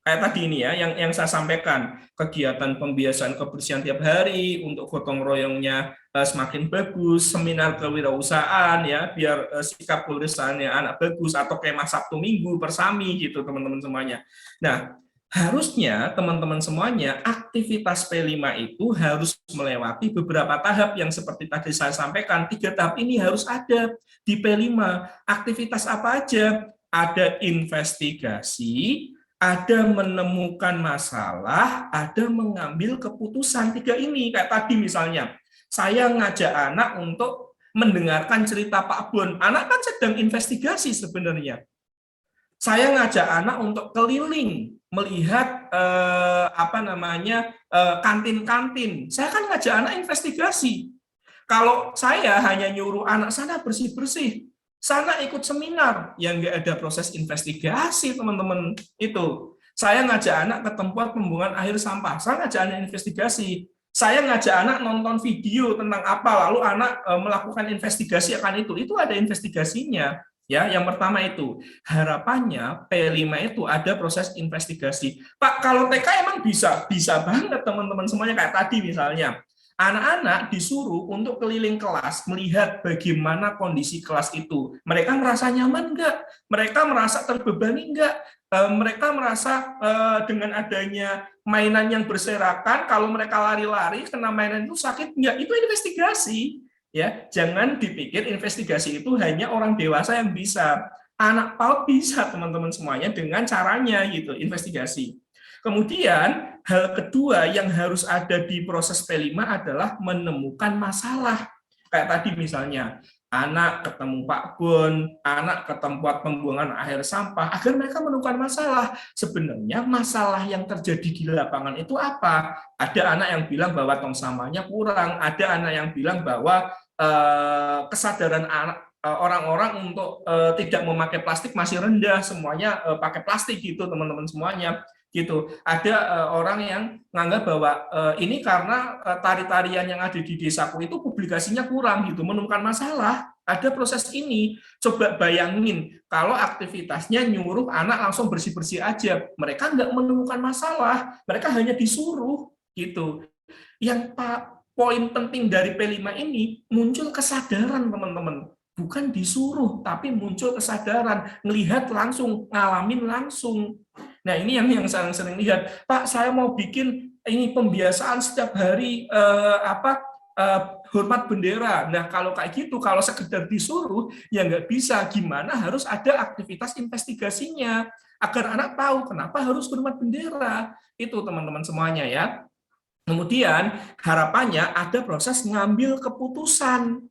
Kayak tadi ini ya, yang saya sampaikan, kegiatan pembiasaan kebersihan tiap hari untuk gotong royongnya semakin bagus, seminar kewirausahaan ya, biar sikap kewirausahaannya anak bagus, atau kemah Sabtu Minggu bersami gitu, teman-teman semuanya. Nah, harusnya teman-teman semuanya aktivitas P5 itu harus melewati beberapa tahap yang seperti tadi saya sampaikan. 3 tahap ini harus ada di P5. Aktivitas apa aja? Ada investigasi, ada menemukan masalah, ada mengambil keputusan. 3 ini, kayak tadi misalnya, saya ngajak anak untuk mendengarkan cerita Pak Bon. Anak kan sedang investigasi sebenarnya. Saya ngajak anak untuk keliling, melihat kantin-kantin. Saya kan ngajak anak investigasi. Kalau saya hanya nyuruh anak sana bersih-bersih, sana ikut seminar, yang nggak ada proses investigasi, teman-teman. Itu saya ngajak anak ke tempat pembuangan akhir sampah, saya ngajak anak investigasi. Saya ngajak anak nonton video tentang apa, lalu anak melakukan investigasi akan itu ada investigasinya. Ya, yang pertama itu harapannya P5 itu ada proses investigasi. Pak, kalau TK emang bisa banget teman-teman semuanya, kayak tadi misalnya. Anak-anak disuruh untuk keliling kelas, melihat bagaimana kondisi kelas itu. Mereka merasa nyaman enggak? Mereka merasa terbebani enggak? Mereka merasa dengan adanya mainan yang berserakan, kalau mereka lari-lari kena mainan itu sakit enggak? Itu investigasi. Ya, jangan dipikir investigasi itu hanya orang dewasa yang bisa. Anak PAUD bisa, teman-teman semuanya, dengan caranya gitu, investigasi. Kemudian hal kedua yang harus ada di proses P5 adalah menemukan masalah. Kayak tadi misalnya, anak ketemu Pak Bon, anak ke tempat pembuangan akhir sampah, agar mereka menemukan masalah. Sebenarnya masalah yang terjadi di lapangan itu apa? Ada anak yang bilang bahwa tong sampahnya kurang, ada anak yang bilang bahwa kesadaran anak orang-orang untuk tidak memakai plastik masih rendah, semuanya pakai plastik gitu, teman-teman semuanya. Gitu. Ada orang yang menganggap bahwa ini karena tari-tarian yang ada di desaku itu publikasinya kurang gitu, menemukan masalah. Ada proses ini. Coba bayangin kalau aktivitasnya nyuruh anak langsung bersih-bersih aja, mereka nggak menemukan masalah, mereka hanya disuruh gitu. Yang poin penting dari P5 ini muncul kesadaran, teman-teman. Bukan disuruh, tapi muncul kesadaran, melihat langsung, ngalamin langsung. Nah, ini yang saya sering lihat. Pak, saya mau bikin ini pembiasaan setiap hari hormat bendera. Nah, kalau kayak gitu, kalau sekedar disuruh, ya nggak bisa. Gimana harus ada aktivitas investigasinya, agar anak tahu kenapa harus hormat bendera. Itu teman-teman semuanya ya. Kemudian harapannya ada proses ngambil keputusan.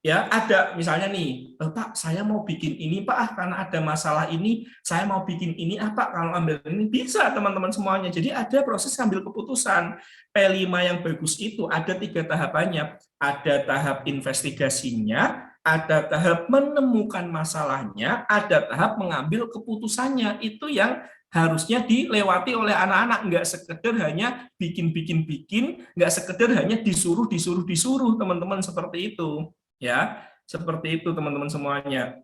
Ya, ada misalnya nih, Pak, saya mau bikin ini, Pak, karena ada masalah ini, saya mau bikin ini, Pak, kalau ambil ini bisa, teman-teman semuanya. Jadi ada proses ngambil keputusan. P5 yang bagus itu ada 3 tahapannya. Ada tahap investigasinya, ada tahap menemukan masalahnya, ada tahap mengambil keputusannya. Itu yang harusnya dilewati oleh anak-anak, nggak sekedar hanya bikin, nggak sekedar hanya disuruh, teman-teman, seperti itu. Ya, seperti itu teman-teman semuanya.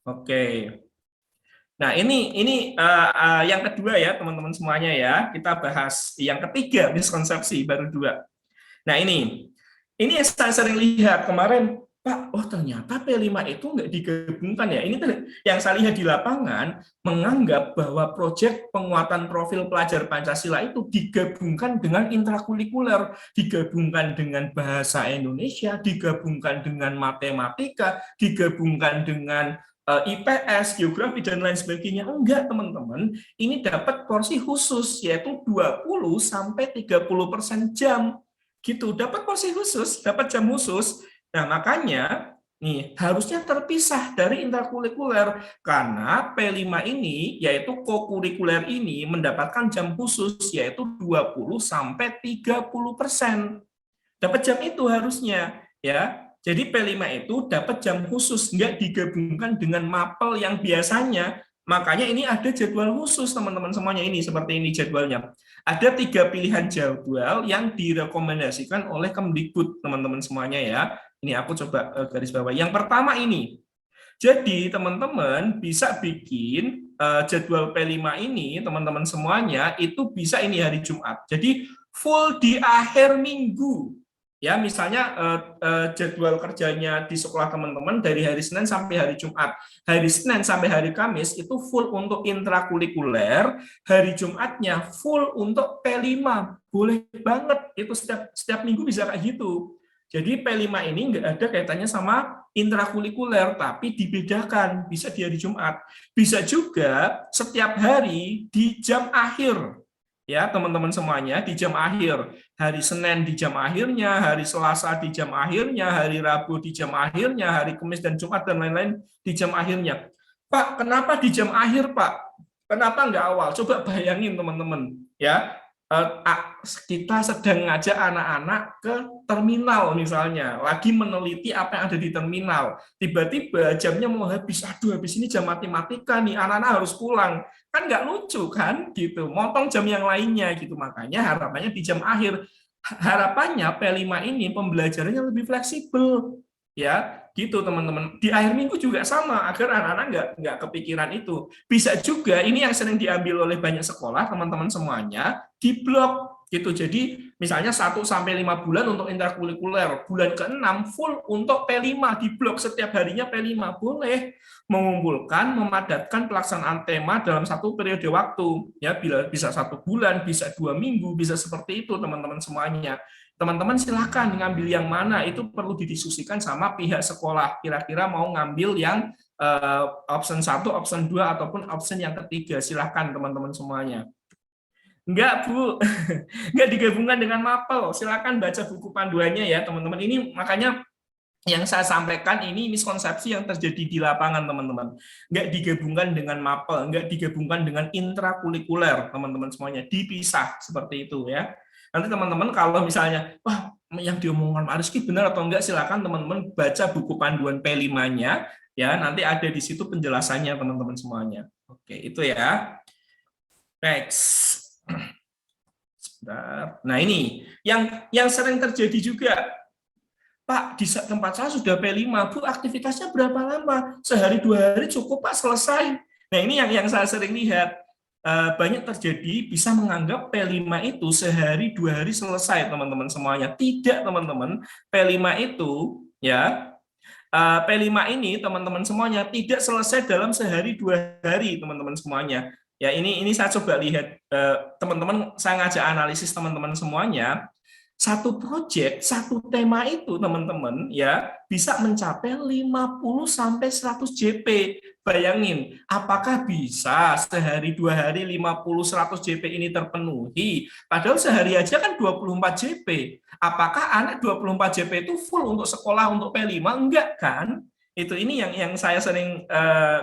Oke. Nah, ini yang kedua ya teman-teman semuanya ya. Kita bahas yang ketiga, miskonsepsi baru 2. Nah, ini yang saya sering lihat kemarin, Pak, oh ternyata P5 itu nggak digabungkan ya. Ini yang saya lihat di lapangan, menganggap bahwa proyek penguatan profil pelajar Pancasila itu digabungkan dengan intrakurikuler, digabungkan dengan bahasa Indonesia, digabungkan dengan matematika, digabungkan dengan IPS, geografi, dan lain sebagainya. Enggak, teman-teman. Ini dapat porsi khusus, yaitu 20-30% jam. Gitu, dapat porsi khusus, dapat jam khusus. Nah, makanya nih harusnya terpisah dari intrakurikuler karena P5 ini yaitu kokurikuler ini mendapatkan jam khusus yaitu 20-30%. Dapat jam itu harusnya ya. Jadi P5 itu dapat jam khusus, nggak digabungkan dengan mapel yang biasanya. Makanya ini ada jadwal khusus teman-teman semuanya, ini seperti ini jadwalnya. Ada 3 pilihan jadwal yang direkomendasikan oleh Kemdikbud teman-teman semuanya ya. Ini aku coba garis bawah. Yang pertama ini. Jadi teman-teman bisa bikin jadwal P5 ini teman-teman semuanya itu bisa ini hari Jumat. Jadi full di akhir minggu. Ya, misalnya jadwal kerjanya di sekolah teman-teman dari hari Senin sampai hari Jumat. Hari Senin sampai hari Kamis itu full untuk intrakurikuler, hari Jumatnya full untuk P5. Boleh banget, itu setiap minggu bisa kayak gitu. Jadi P5 ini nggak ada kaitannya sama intrakurikuler, tapi dibedakan, bisa di hari Jumat. Bisa juga setiap hari di jam akhir. Ya, teman-teman semuanya, di jam akhir. Hari Senin di jam akhirnya, hari Selasa di jam akhirnya, hari Rabu di jam akhirnya, hari Kamis dan Jumat dan lain-lain di jam akhirnya. Pak, kenapa di jam akhir, Pak? Kenapa nggak awal? Coba bayangin, teman-teman. Ya, kita sedang ngajak anak-anak ke terminal misalnya, lagi meneliti apa yang ada di terminal. Tiba-tiba jamnya mau habis, aduh habis ini jam matematika nih, anak-anak harus pulang. Kan nggak lucu kan gitu, motong jam yang lainnya gitu. Makanya harapannya di jam akhir. Harapannya P5 ini pembelajarannya lebih fleksibel. Ya, gitu teman-teman. Di akhir minggu juga sama, agar anak-anak nggak kepikiran itu. Bisa juga, ini yang sering diambil oleh banyak sekolah, teman-teman semuanya, di blok gitu. Jadi misalnya 1-5 bulan untuk intrakurikuler, bulan ke-6 full untuk P5 di blok, setiap harinya P5. Boleh mengumpulkan, memadatkan pelaksanaan tema dalam satu periode waktu. Ya, bisa 1 bulan, bisa 2 minggu, bisa seperti itu teman-teman semuanya. Teman-teman silakan ngambil yang mana, itu perlu didiskusikan sama pihak sekolah. Kira-kira mau ngambil yang option 1, option 2, ataupun option yang ketiga. Silakan teman-teman semuanya. Enggak, Bu. Enggak digabungkan dengan mapel. Silakan baca buku panduannya ya, teman-teman. Ini makanya yang saya sampaikan ini miskonsepsi yang terjadi di lapangan, teman-teman. Enggak digabungkan dengan mapel, enggak digabungkan dengan intrakurikuler, teman-teman semuanya. Dipisah seperti itu ya. Nanti teman-teman kalau misalnya, wah yang diomongkan Pak Rizky benar atau enggak, silakan teman-teman baca buku panduan P5-nya, ya nanti ada di situ penjelasannya teman-teman semuanya. Oke, itu ya. Next. Sebentar. Nah ini, yang sering terjadi juga, Pak, di tempat saya sudah P5, Bu, aktivitasnya berapa lama? Sehari 2 hari cukup, Pak, selesai. Nah ini yang saya sering lihat. Banyak terjadi bisa menganggap P5 itu sehari 2 hari selesai, teman-teman semuanya. Tidak, teman-teman. P5 itu ya P5 ini teman-teman semuanya tidak selesai dalam sehari 2 hari, teman-teman semuanya. Ya, ini saya coba lihat, teman-teman, saya ngajak analisis teman-teman semuanya. Satu proyek, satu tema itu teman-teman ya bisa mencapai 50 sampai 100 JP. Bayangin, apakah bisa sehari 2 hari 50 100 JP ini terpenuhi? Padahal sehari aja kan 24 JP. Apakah anak 24 JP itu full untuk sekolah untuk P5? Enggak kan? Ini yang saya sering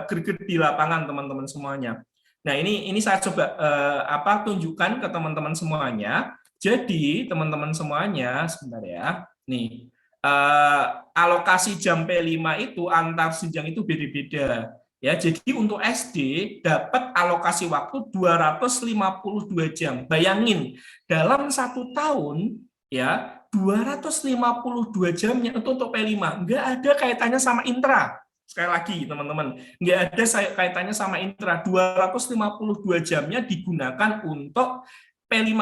greget di lapangan teman-teman semuanya. Nah, ini saya coba tunjukkan ke teman-teman semuanya. Jadi, teman-teman semuanya, sebentar ya. Nih, alokasi jam P5 itu antar jenjang itu beda-beda. Ya, jadi untuk SD dapat alokasi waktu 252 jam. Bayangin, dalam 1 tahun ya 252 jamnya itu untuk P5. Nggak ada kaitannya sama intra. Sekali lagi, teman-teman, nggak ada kaitannya sama intra. 252 jamnya digunakan untuk P5.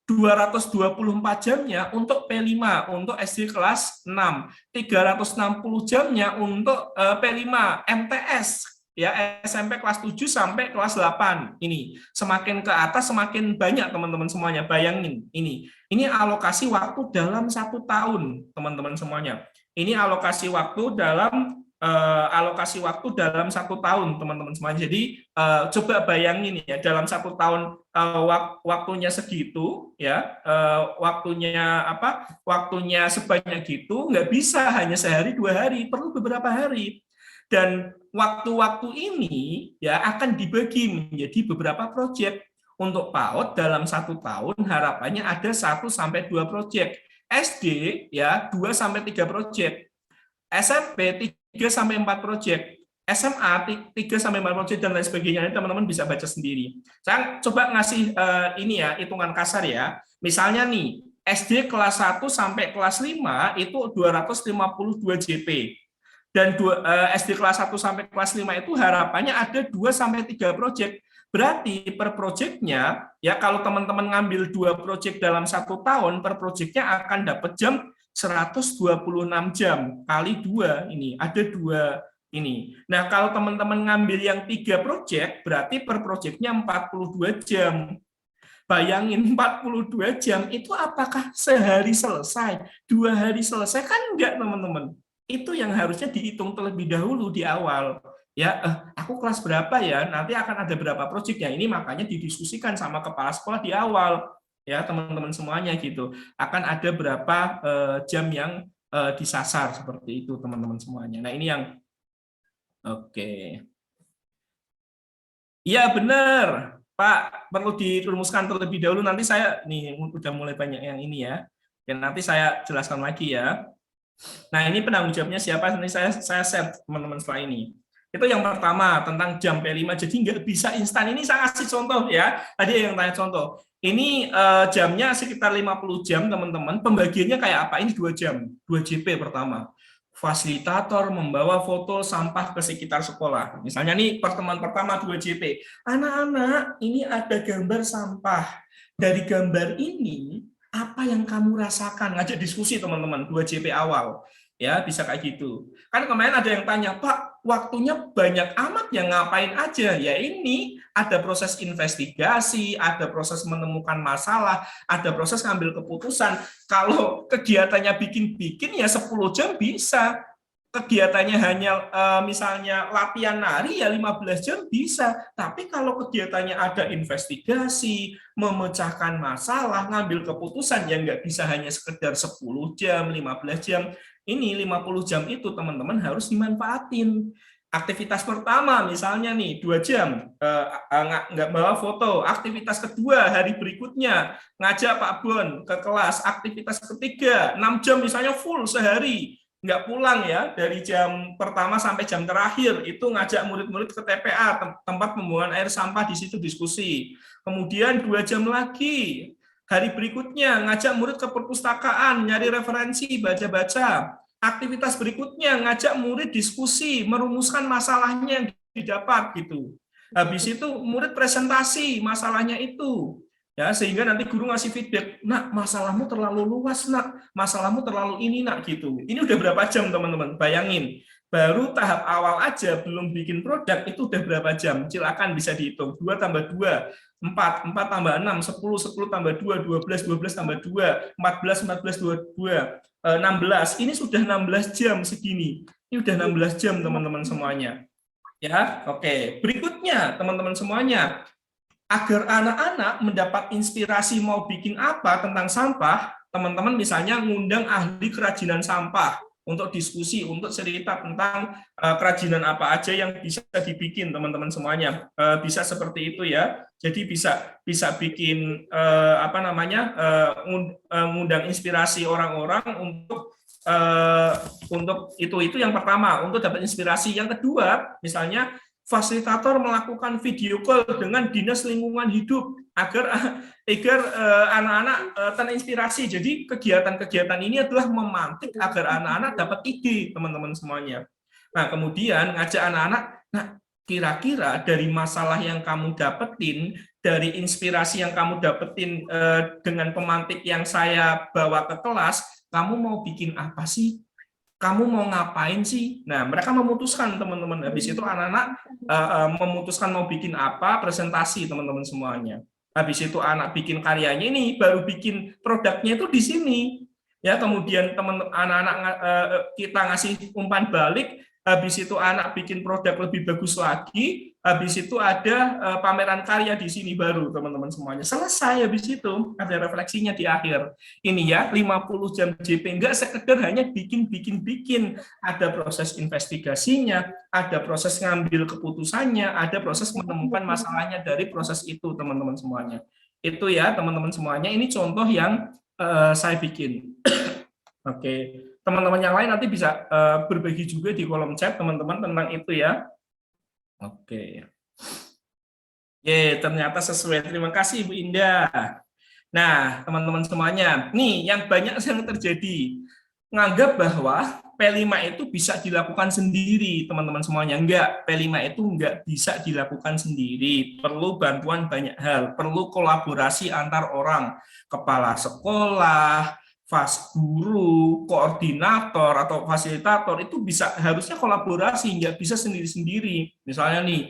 224 jamnya untuk P5, untuk SD kelas 6, 360 jamnya untuk P5 MTS, ya SMP kelas 7 sampai kelas 8. Ini semakin ke atas semakin banyak teman-teman semuanya. Bayangin ini alokasi waktu dalam 1 tahun teman-teman semuanya. Ini alokasi waktu dalam 1 tahun teman-teman semuanya. Jadi coba bayangin ya, dalam 1 tahun waktunya segitu ya, waktunya sebanyak gitu, nggak bisa hanya sehari 2 hari, perlu beberapa hari. Dan waktu-waktu ini ya akan dibagi menjadi beberapa proyek. Untuk PAUD dalam 1 tahun harapannya ada 1 sampai 2 proyek, SD ya 2 sampai 3 proyek, SMP 3 sampai 4 proyek, SMA 3 sampai 4 proyek, dan lain sebagainya. Ini teman-teman bisa baca sendiri. Saya coba ngasih hitungan kasar ya. Misalnya nih, SD kelas 1 sampai kelas 5 itu 252 JP. Dan SD kelas 1 sampai kelas 5 itu harapannya ada 2 sampai 3 proyek. Berarti per proyeknya, ya kalau teman-teman ngambil 2 proyek dalam 1 tahun, per proyeknya akan dapat jam 126 jam kali 2, ini ada 2 ini. Nah, kalau teman-teman ngambil yang 3 proyek, berarti per proyeknya 42 jam. Bayangin 42 jam itu apakah sehari selesai? 2 hari selesai? Kan enggak, teman-teman. Itu yang harusnya dihitung terlebih dahulu di awal. Ya, aku kelas berapa ya? Nanti akan ada berapa proyek ya? Ini makanya didiskusikan sama kepala sekolah di awal. Ya, teman-teman semuanya gitu. Akan ada berapa jam yang disasar seperti itu, teman-teman semuanya. Nah, ini yang oke. Iya, benar. Pak, perlu dirumuskan terlebih dahulu. Nanti saya nih udah mulai banyak yang ini ya. Dan nanti saya jelaskan lagi ya. Nah, ini penanggung jawabnya siapa? Nanti saya share teman-teman setelah ini. Itu yang pertama tentang jam P5. Jadi nggak bisa instan. Ini saya kasih contoh ya. Tadi yang tanya contoh. Ini jamnya sekitar 50 jam, teman-teman. Pembagiannya kayak apa? Ini 2 jam. 2 JP pertama. Fasilitator membawa foto sampah ke sekitar sekolah. Misalnya nih pertemuan pertama 2 JP. Anak-anak, ini ada gambar sampah. Dari gambar ini, apa yang kamu rasakan? Ngajak diskusi teman-teman, 2 JP awal. Ya, bisa kayak gitu. Kan kemarin ada yang tanya, Pak, waktunya banyak amat ya, ngapain aja? Ya ini, ada proses investigasi, ada proses menemukan masalah, ada proses ngambil keputusan. Kalau kegiatannya bikin-bikin ya 10 jam bisa. Kegiatannya hanya misalnya latihan nari ya 15 jam bisa. Tapi kalau kegiatannya ada investigasi, memecahkan masalah, ngambil keputusan, ya nggak bisa hanya sekedar 10 jam, 15 jam. Ini 50 jam itu teman-teman harus dimanfaatin. Aktivitas pertama misalnya nih 2 jam nggak bawa foto. Aktivitas kedua hari berikutnya ngajak Pak Bon ke kelas. Aktivitas ketiga 6 jam misalnya full sehari, nggak pulang ya, dari jam pertama sampai jam terakhir itu ngajak murid-murid ke TPA, tempat pembuangan air sampah, di situ diskusi. Kemudian 2 jam lagi hari berikutnya ngajak murid ke perpustakaan, nyari referensi, baca-baca. Aktivitas berikutnya ngajak murid diskusi, merumuskan masalahnya yang didapat gitu. Habis itu murid presentasi masalahnya itu. Ya, sehingga nanti guru ngasih feedback, nak masalahmu terlalu luas, nak masalahmu terlalu ini, nak gitu. Ini udah berapa jam teman-teman? Bayangin. baru tahap awal aja belum bikin produk itu udah berapa jam? Silakan bisa dihitung. 2 tambah 2, 4, 4 tambah 6, 10, 10 tambah 2, 12, 12 tambah 2, 14, 14, 22, 16. Ini sudah 16 jam segini. Ini udah 16 jam teman-teman semuanya. Ya, oke. Berikutnya teman-teman semuanya, agar anak-anak mendapat inspirasi mau bikin apa tentang sampah, teman-teman misalnya ngundang ahli kerajinan sampah untuk diskusi, untuk cerita tentang kerajinan apa aja yang bisa dibikin, teman-teman semuanya. Bisa seperti itu ya. Jadi bisa bikin ngundang inspirasi orang-orang untuk itu yang pertama, untuk dapat inspirasi. Yang kedua, misalnya fasilitator melakukan video call dengan dinas lingkungan hidup agar anak-anak terinspirasi. Jadi kegiatan-kegiatan ini adalah memantik agar anak-anak dapat ide, teman-teman semuanya. Nah, kemudian ngajak anak-anak, nah kira-kira dari masalah yang kamu dapetin, dari inspirasi yang kamu dapetin dengan pemantik yang saya bawa ke kelas, kamu mau bikin apa sih? Kamu mau ngapain sih? Nah, mereka memutuskan, teman-teman. Habis itu anak-anak memutuskan mau bikin apa, presentasi, teman-teman semuanya. Habis itu anak bikin karyanya ini, baru bikin produknya itu di sini. Ya, kemudian anak-anak kita ngasih umpan balik, habis itu anak bikin produk lebih bagus lagi, habis itu ada pameran karya di sini baru, teman-teman semuanya. Selesai habis itu, ada refleksinya di akhir. Ini ya, 50 jam JP, enggak sekedar hanya bikin, ada proses investigasinya, ada proses ngambil keputusannya, ada proses menemukan masalahnya dari proses itu, teman-teman semuanya. Itu ya, teman-teman semuanya, ini contoh yang saya bikin. Oke, teman-teman yang lain nanti bisa berbagi juga di kolom chat, teman-teman, tentang itu ya. Oke. Ternyata sesuai. Terima kasih, Ibu Indah. Nah, teman-teman semuanya, nih yang banyak yang terjadi, menganggap bahwa P5 itu bisa dilakukan sendiri, teman-teman semuanya. Enggak, P5 itu enggak bisa dilakukan sendiri. Perlu bantuan banyak hal, perlu kolaborasi antar orang, kepala sekolah, guru, koordinator atau fasilitator itu harusnya kolaborasi, nggak bisa sendiri-sendiri. Misalnya nih,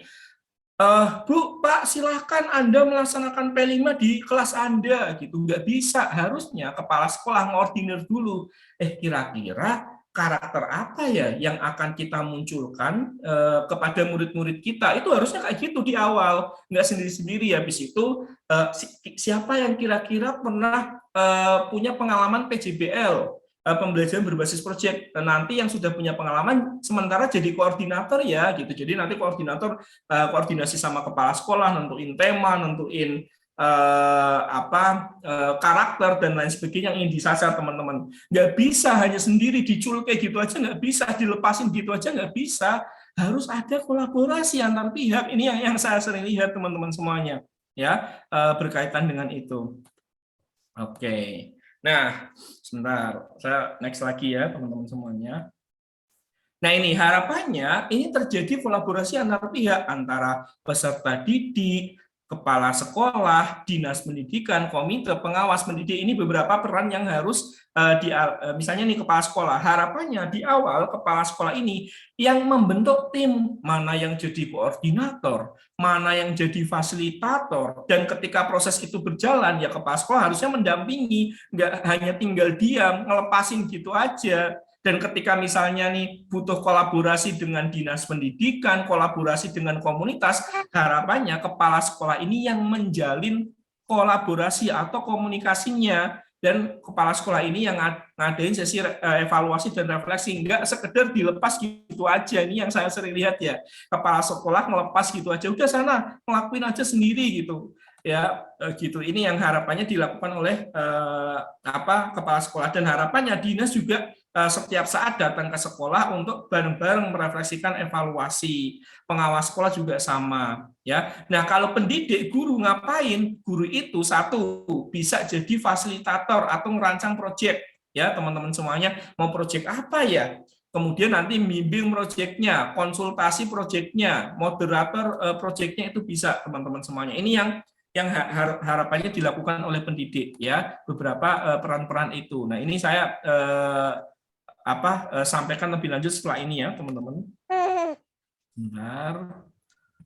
Bu, Pak, silakan Anda melaksanakan P5 di kelas Anda, gitu. Nggak bisa, harusnya kepala sekolah ngordinir dulu. Kira-kira karakter apa ya yang akan kita munculkan kepada murid-murid kita? Itu harusnya kayak gitu di awal, nggak sendiri-sendiri. Habis itu, siapa yang kira-kira pernah punya pengalaman PJBL, pembelajaran berbasis proyek, nanti yang sudah punya pengalaman sementara jadi koordinator ya gitu. Jadi nanti koordinator koordinasi sama kepala sekolah, nentuin tema, nentuin karakter dan lain sebagainya yang ingin disasar, teman-teman. Nggak bisa hanya sendiri dicul kayak gitu aja, nggak bisa dilepasin gitu aja, nggak bisa. Harus ada kolaborasi antar pihak. Ini yang saya sering lihat, teman-teman semuanya ya, berkaitan dengan itu. Oke. Nah, sebentar, saya next lagi ya, teman-teman semuanya. Nah, ini harapannya ini terjadi kolaborasi antar pihak, antara peserta didik, kepala sekolah, dinas pendidikan, komite pengawas pendidik. Ini beberapa peran yang harus misalnya nih kepala sekolah. Harapannya di awal kepala sekolah ini yang membentuk tim, mana yang jadi koordinator, mana yang jadi fasilitator, dan ketika proses itu berjalan ya kepala sekolah harusnya mendampingi, nggak hanya tinggal diam ngelepasin gitu aja. Dan ketika misalnya nih butuh kolaborasi dengan dinas pendidikan, kolaborasi dengan komunitas, harapannya kepala sekolah ini yang menjalin kolaborasi atau komunikasinya, dan kepala sekolah ini yang ngadain sesi evaluasi dan refleksi, enggak sekedar dilepas gitu aja. Ini yang saya sering lihat ya, kepala sekolah ngelepas gitu aja, udah sana ngelakuin aja sendiri gitu ya, gitu. Ini yang harapannya dilakukan oleh kepala sekolah, dan harapannya dinas juga setiap saat datang ke sekolah untuk bareng-bareng merefleksikan evaluasi. Pengawas sekolah juga sama ya. Nah, kalau pendidik guru ngapain? Guru itu satu bisa jadi fasilitator atau merancang proyek ya, teman-teman semuanya. Mau proyek apa ya? Kemudian nanti bimbing proyeknya, konsultasi proyeknya, moderator proyeknya, itu bisa, teman-teman semuanya. Ini yang harapannya dilakukan oleh pendidik ya, beberapa peran-peran itu. Nah, ini saya sampaikan lebih lanjut setelah ini ya, teman-teman. Benar.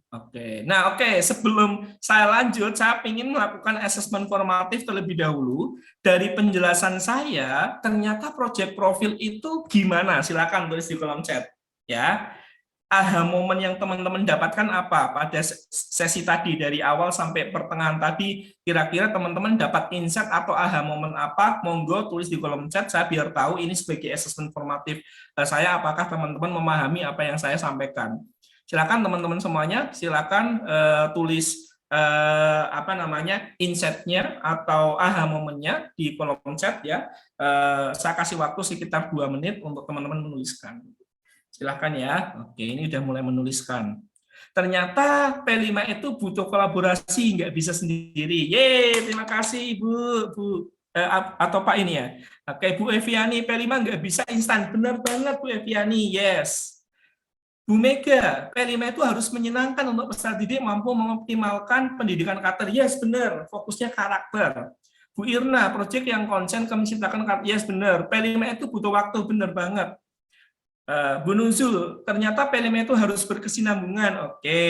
Oke. Nah, oke, sebelum saya lanjut, saya ingin melakukan asesmen formatif terlebih dahulu. Dari penjelasan saya, ternyata project profil itu gimana? Silakan tulis di kolom chat, ya. Aha momen yang teman-teman dapatkan apa pada sesi tadi dari awal sampai pertengahan tadi, kira-kira teman-teman dapat insight atau aha momen apa? Monggo tulis di kolom chat, saya biar tahu ini sebagai asesmen formatif saya, apakah teman-teman memahami apa yang saya sampaikan. Silakan teman-teman semuanya, silakan tulis insight-nya atau aha momennya di kolom chat ya. Saya kasih waktu sekitar 2 menit untuk teman-teman menuliskan. Silahkan ya. Oke, ini udah mulai menuliskan. Ternyata P5 itu butuh kolaborasi, nggak bisa sendiri. Yeay, terima kasih Bu. Atau Pak ini ya. Oke, Bu Eviani, P5 nggak bisa instan. Benar banget Bu Eviani, yes. Bu Mega, P5 itu harus menyenangkan untuk peserta didik mampu mengoptimalkan pendidikan karakter. Yes, benar. Fokusnya karakter. Bu Irna, proyek yang konsen ke menciptakan karakter. Yes, benar. P5 itu butuh waktu, benar banget. Bu Nuzul, ternyata P5 itu harus berkesinambungan. Oke.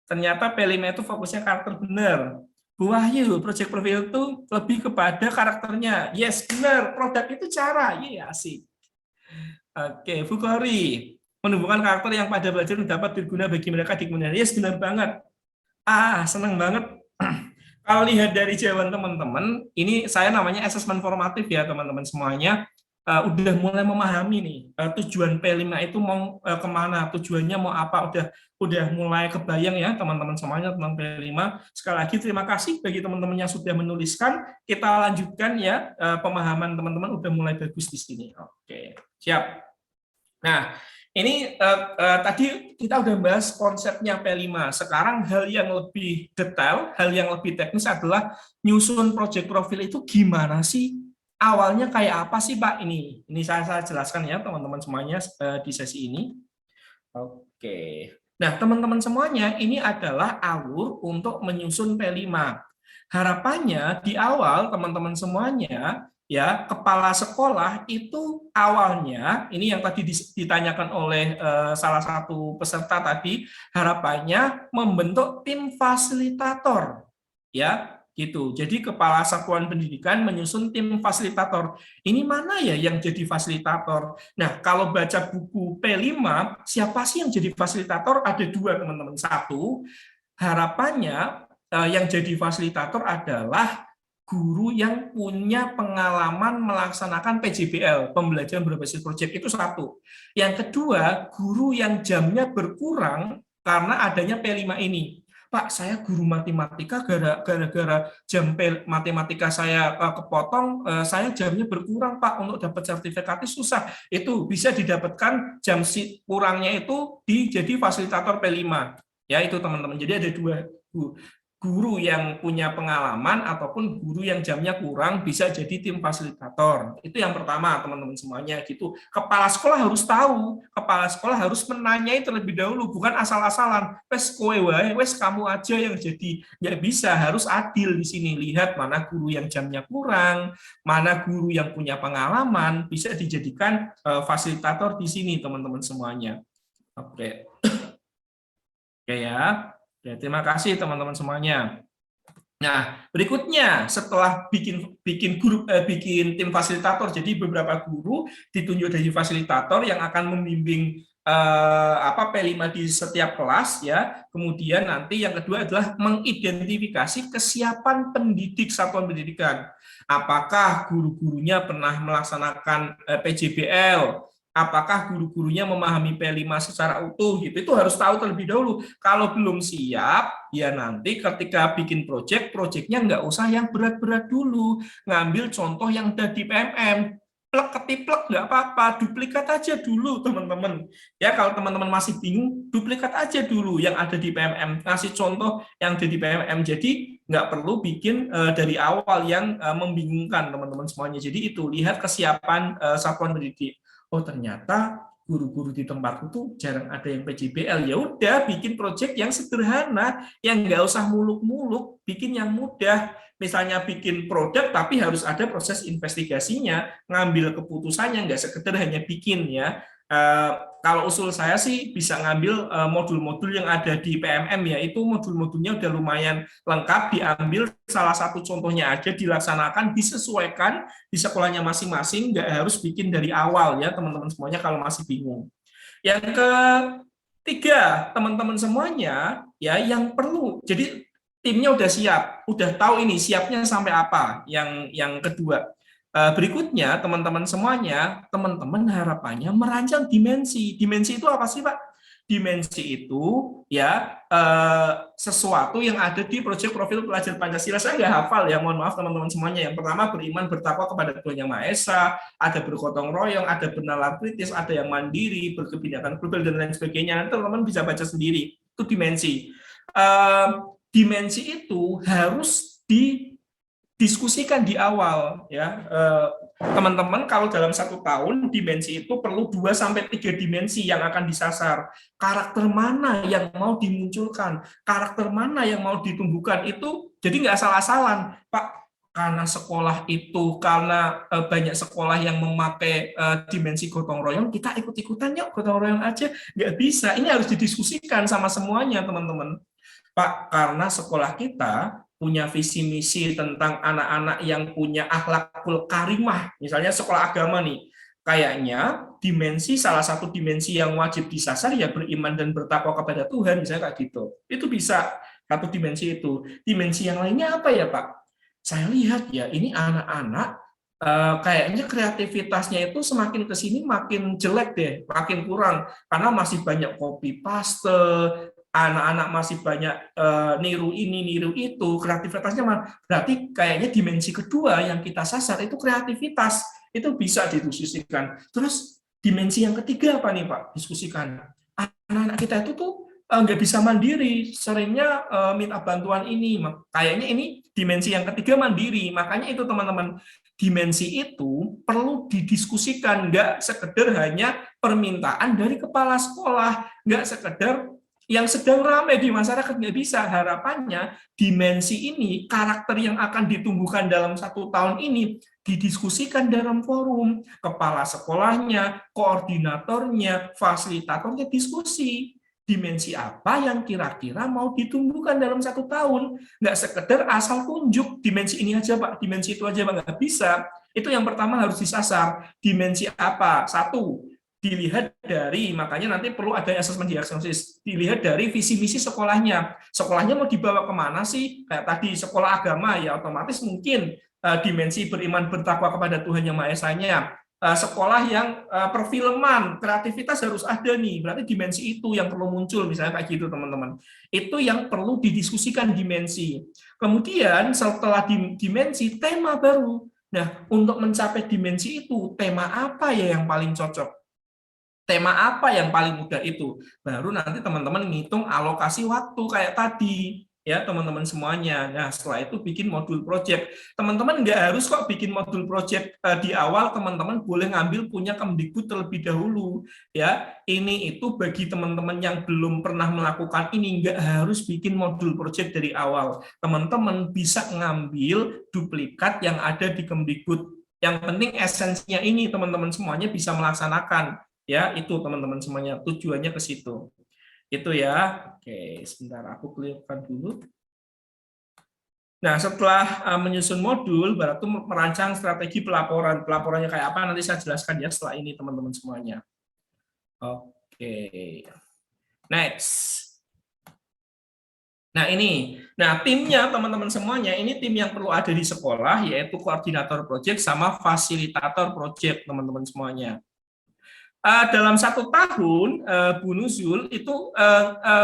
Ternyata P5 itu fokusnya karakter, benar. Bu Wahyu, project profile itu lebih kepada karakternya. Yes, benar. Produk itu cara. Iya, asik. Oke, Bu Kori, menumbuhkan karakter yang pada belajar dapat berguna bagi mereka di kemudian. Yes, benar banget. Senang banget. Kalau lihat dari jawaban teman-teman, ini saya namanya asesmen formatif ya, teman-teman semuanya. Udah mulai memahami nih tujuan P5 itu mau kemana, tujuannya mau apa, udah mulai kebayang ya teman-teman semuanya tentang P5. Sekali lagi terima kasih bagi teman-teman yang sudah menuliskan. Kita lanjutkan ya, pemahaman teman-teman udah mulai bagus di sini. Oke, siap. Nah, ini tadi kita udah bahas konsepnya P5. Sekarang hal yang lebih detail, hal yang lebih teknis adalah nyusun project profile itu gimana sih? Awalnya kayak apa sih Pak? Ini saya jelaskan ya teman-teman semuanya di sesi ini. Oke. Nah, teman-teman semuanya, ini adalah alur untuk menyusun P5. Harapannya di awal teman-teman semuanya ya, kepala sekolah itu awalnya, ini yang tadi ditanyakan oleh salah satu peserta tadi, harapannya membentuk tim fasilitator. Ya, gitu. Jadi kepala satuan pendidikan menyusun tim fasilitator. Ini mana ya yang jadi fasilitator? Nah, kalau baca buku P5, siapa sih yang jadi fasilitator? Ada 2, teman-teman. 1, harapannya yang jadi fasilitator adalah guru yang punya pengalaman melaksanakan PJBL, pembelajaran berbasis proyek, itu 1. Yang kedua, guru yang jamnya berkurang karena adanya P5 ini. Pak, saya guru matematika, gara-gara jam matematika saya kepotong, saya jamnya berkurang Pak, untuk dapat sertifikatnya susah. Itu bisa didapatkan jam kurangnya itu jadi fasilitator P5. Ya, itu teman-teman. Jadi ada 2, guru yang punya pengalaman ataupun guru yang jamnya kurang bisa jadi tim fasilitator. Itu yang pertama, teman-teman semuanya gitu. Kepala sekolah harus tahu, kepala sekolah harus menanyai terlebih dahulu, bukan asal-asalan. Wes kowe wae, wes kamu aja yang jadi. Ya bisa, harus adil di sini. Lihat mana guru yang jamnya kurang, mana guru yang punya pengalaman, bisa dijadikan fasilitator di sini, teman-teman semuanya. Oke. Oke ya. Ya, terima kasih teman-teman semuanya. Nah, berikutnya setelah bikin tim fasilitator, jadi beberapa guru ditunjuk dari fasilitator yang akan membimbing P5 di setiap kelas ya. Kemudian nanti yang kedua adalah mengidentifikasi kesiapan pendidik satuan pendidikan. Apakah guru-gurunya pernah melaksanakan PJBL? Apakah guru-gurunya memahami P5 secara utuh gitu, itu harus tahu terlebih dahulu. Kalau belum siap, ya nanti ketika bikin proyeknya nggak usah yang berat-berat dulu, ngambil contoh yang ada di PMM, plek ketiplek nggak apa-apa, duplikat aja dulu teman-teman. Ya kalau teman-teman masih bingung, duplikat aja dulu yang ada di PMM, kasih contoh yang ada di PMM, jadi nggak perlu bikin dari awal yang membingungkan teman-teman semuanya. Jadi itu, lihat kesiapan satuan pendidik. Oh ternyata guru-guru di tempatku tuh jarang ada yang PJBL. Ya udah, bikin proyek yang sederhana, yang nggak usah muluk-muluk, bikin yang mudah. Misalnya bikin produk, tapi harus ada proses investigasinya, ngambil keputusannya, nggak sekedar hanya bikin ya. Kalau usul saya sih bisa ngambil modul-modul yang ada di PMM ya, itu modul-modulnya udah lumayan lengkap, diambil salah satu contohnya aja, dilaksanakan, disesuaikan di sekolahnya masing-masing, nggak harus bikin dari awal ya teman-teman semuanya kalau masih bingung. Yang ketiga, teman-teman semuanya ya yang perlu, jadi timnya udah siap, udah tahu ini siapnya sampai apa. Yang kedua, berikutnya teman-teman semuanya, teman-teman harapannya merancang dimensi. Dimensi itu apa sih Pak? Dimensi itu ya sesuatu yang ada di proyek profil pelajar Pancasila. Saya nggak hafal ya, mohon maaf teman-teman semuanya. Yang pertama beriman bertakwa kepada Tuhan Yang Maha Esa, ada bergotong royong, ada bernalar kritis, ada yang mandiri, berkebinekaan global dan lain sebagainya. Nanti teman-teman bisa baca sendiri. Itu dimensi. Dimensi itu harus didiskusikan di awal ya teman-teman. Kalau dalam 1 tahun dimensi itu perlu 2-3 dimensi yang akan disasar. Karakter mana yang mau dimunculkan, karakter mana yang mau ditumbuhkan, itu jadi nggak asal-asalan Pak, karena sekolah itu, karena banyak sekolah yang memakai dimensi gotong royong, kita ikut-ikutan yuk gotong royong aja. Nggak bisa, ini harus didiskusikan sama semuanya teman-teman. Pak, karena sekolah kita punya visi misi tentang anak-anak yang punya akhlakul karimah, misalnya sekolah agama nih, kayaknya salah satu dimensi yang wajib disasar ya beriman dan bertakwa kepada Tuhan, misalnya kayak gitu. Itu bisa satu dimensi itu. Dimensi yang lainnya apa ya Pak? Saya lihat ya ini anak-anak kayaknya kreativitasnya itu semakin ke sini makin jelek deh, makin kurang, karena masih banyak copy paste, anak-anak masih banyak niru ini, niru itu, kreativitasnya berarti kayaknya dimensi kedua yang kita sasar itu kreativitas, itu bisa didiskusikan. Terus dimensi yang ketiga apa nih Pak? Diskusikan. Anak-anak kita itu tuh nggak bisa mandiri, seringnya minta bantuan ini. Kayaknya ini dimensi yang ketiga mandiri. Makanya itu teman-teman, dimensi itu perlu didiskusikan, nggak sekedar hanya permintaan dari kepala sekolah, nggak sekedar yang sedang ramai di masyarakat, nggak bisa. Harapannya dimensi ini, karakter yang akan ditumbuhkan dalam 1 tahun ini didiskusikan dalam forum, kepala sekolahnya, koordinatornya, fasilitatornya diskusi. Dimensi apa yang kira-kira mau ditumbuhkan dalam 1 tahun, nggak sekedar asal tunjuk dimensi ini aja Pak, dimensi itu aja Pak, nggak bisa. Itu yang pertama harus disasar. Dimensi apa? 1, dilihat dari, makanya nanti perlu ada asesmen diagnosis, dilihat dari visi misi sekolahnya. Sekolahnya mau dibawa kemana sih? Kayak tadi sekolah agama ya otomatis mungkin dimensi beriman bertakwa kepada Tuhan Yang Maha Esa-nya. Sekolah yang perfilman, kreativitas harus ada nih, berarti dimensi itu yang perlu muncul, misalnya kayak gitu teman-teman. Itu yang perlu didiskusikan dimensi. Kemudian setelah dimensi, tema baru. Nah, untuk mencapai dimensi itu, tema apa ya yang paling cocok? Tema apa yang paling mudah itu? Baru nanti teman-teman ngitung alokasi waktu kayak tadi. Ya teman-teman semuanya. Nah setelah itu bikin modul project. Teman-teman nggak harus kok bikin modul project di awal. Teman-teman boleh ngambil punya Kemdikbud terlebih dahulu. Ya ini itu bagi teman-teman yang belum pernah melakukan ini, nggak harus bikin modul project dari awal. Teman-teman bisa ngambil duplikat yang ada di Kemdikbud. Yang penting esensinya ini teman-teman semuanya bisa melaksanakan. Ya itu teman-teman semuanya, tujuannya ke situ. Itu ya. Oke, sebentar aku clearkan dulu. Nah, setelah menyusun modul, berarti merancang strategi pelaporan. Pelaporannya kayak apa nanti saya jelaskan ya setelah ini teman-teman semuanya. Oke. Next. Nah, ini. Nah, timnya teman-teman semuanya, ini tim yang perlu ada di sekolah, yaitu koordinator project sama fasilitator project, teman-teman semuanya. Dalam 1 tahun, Bu Nuzul, itu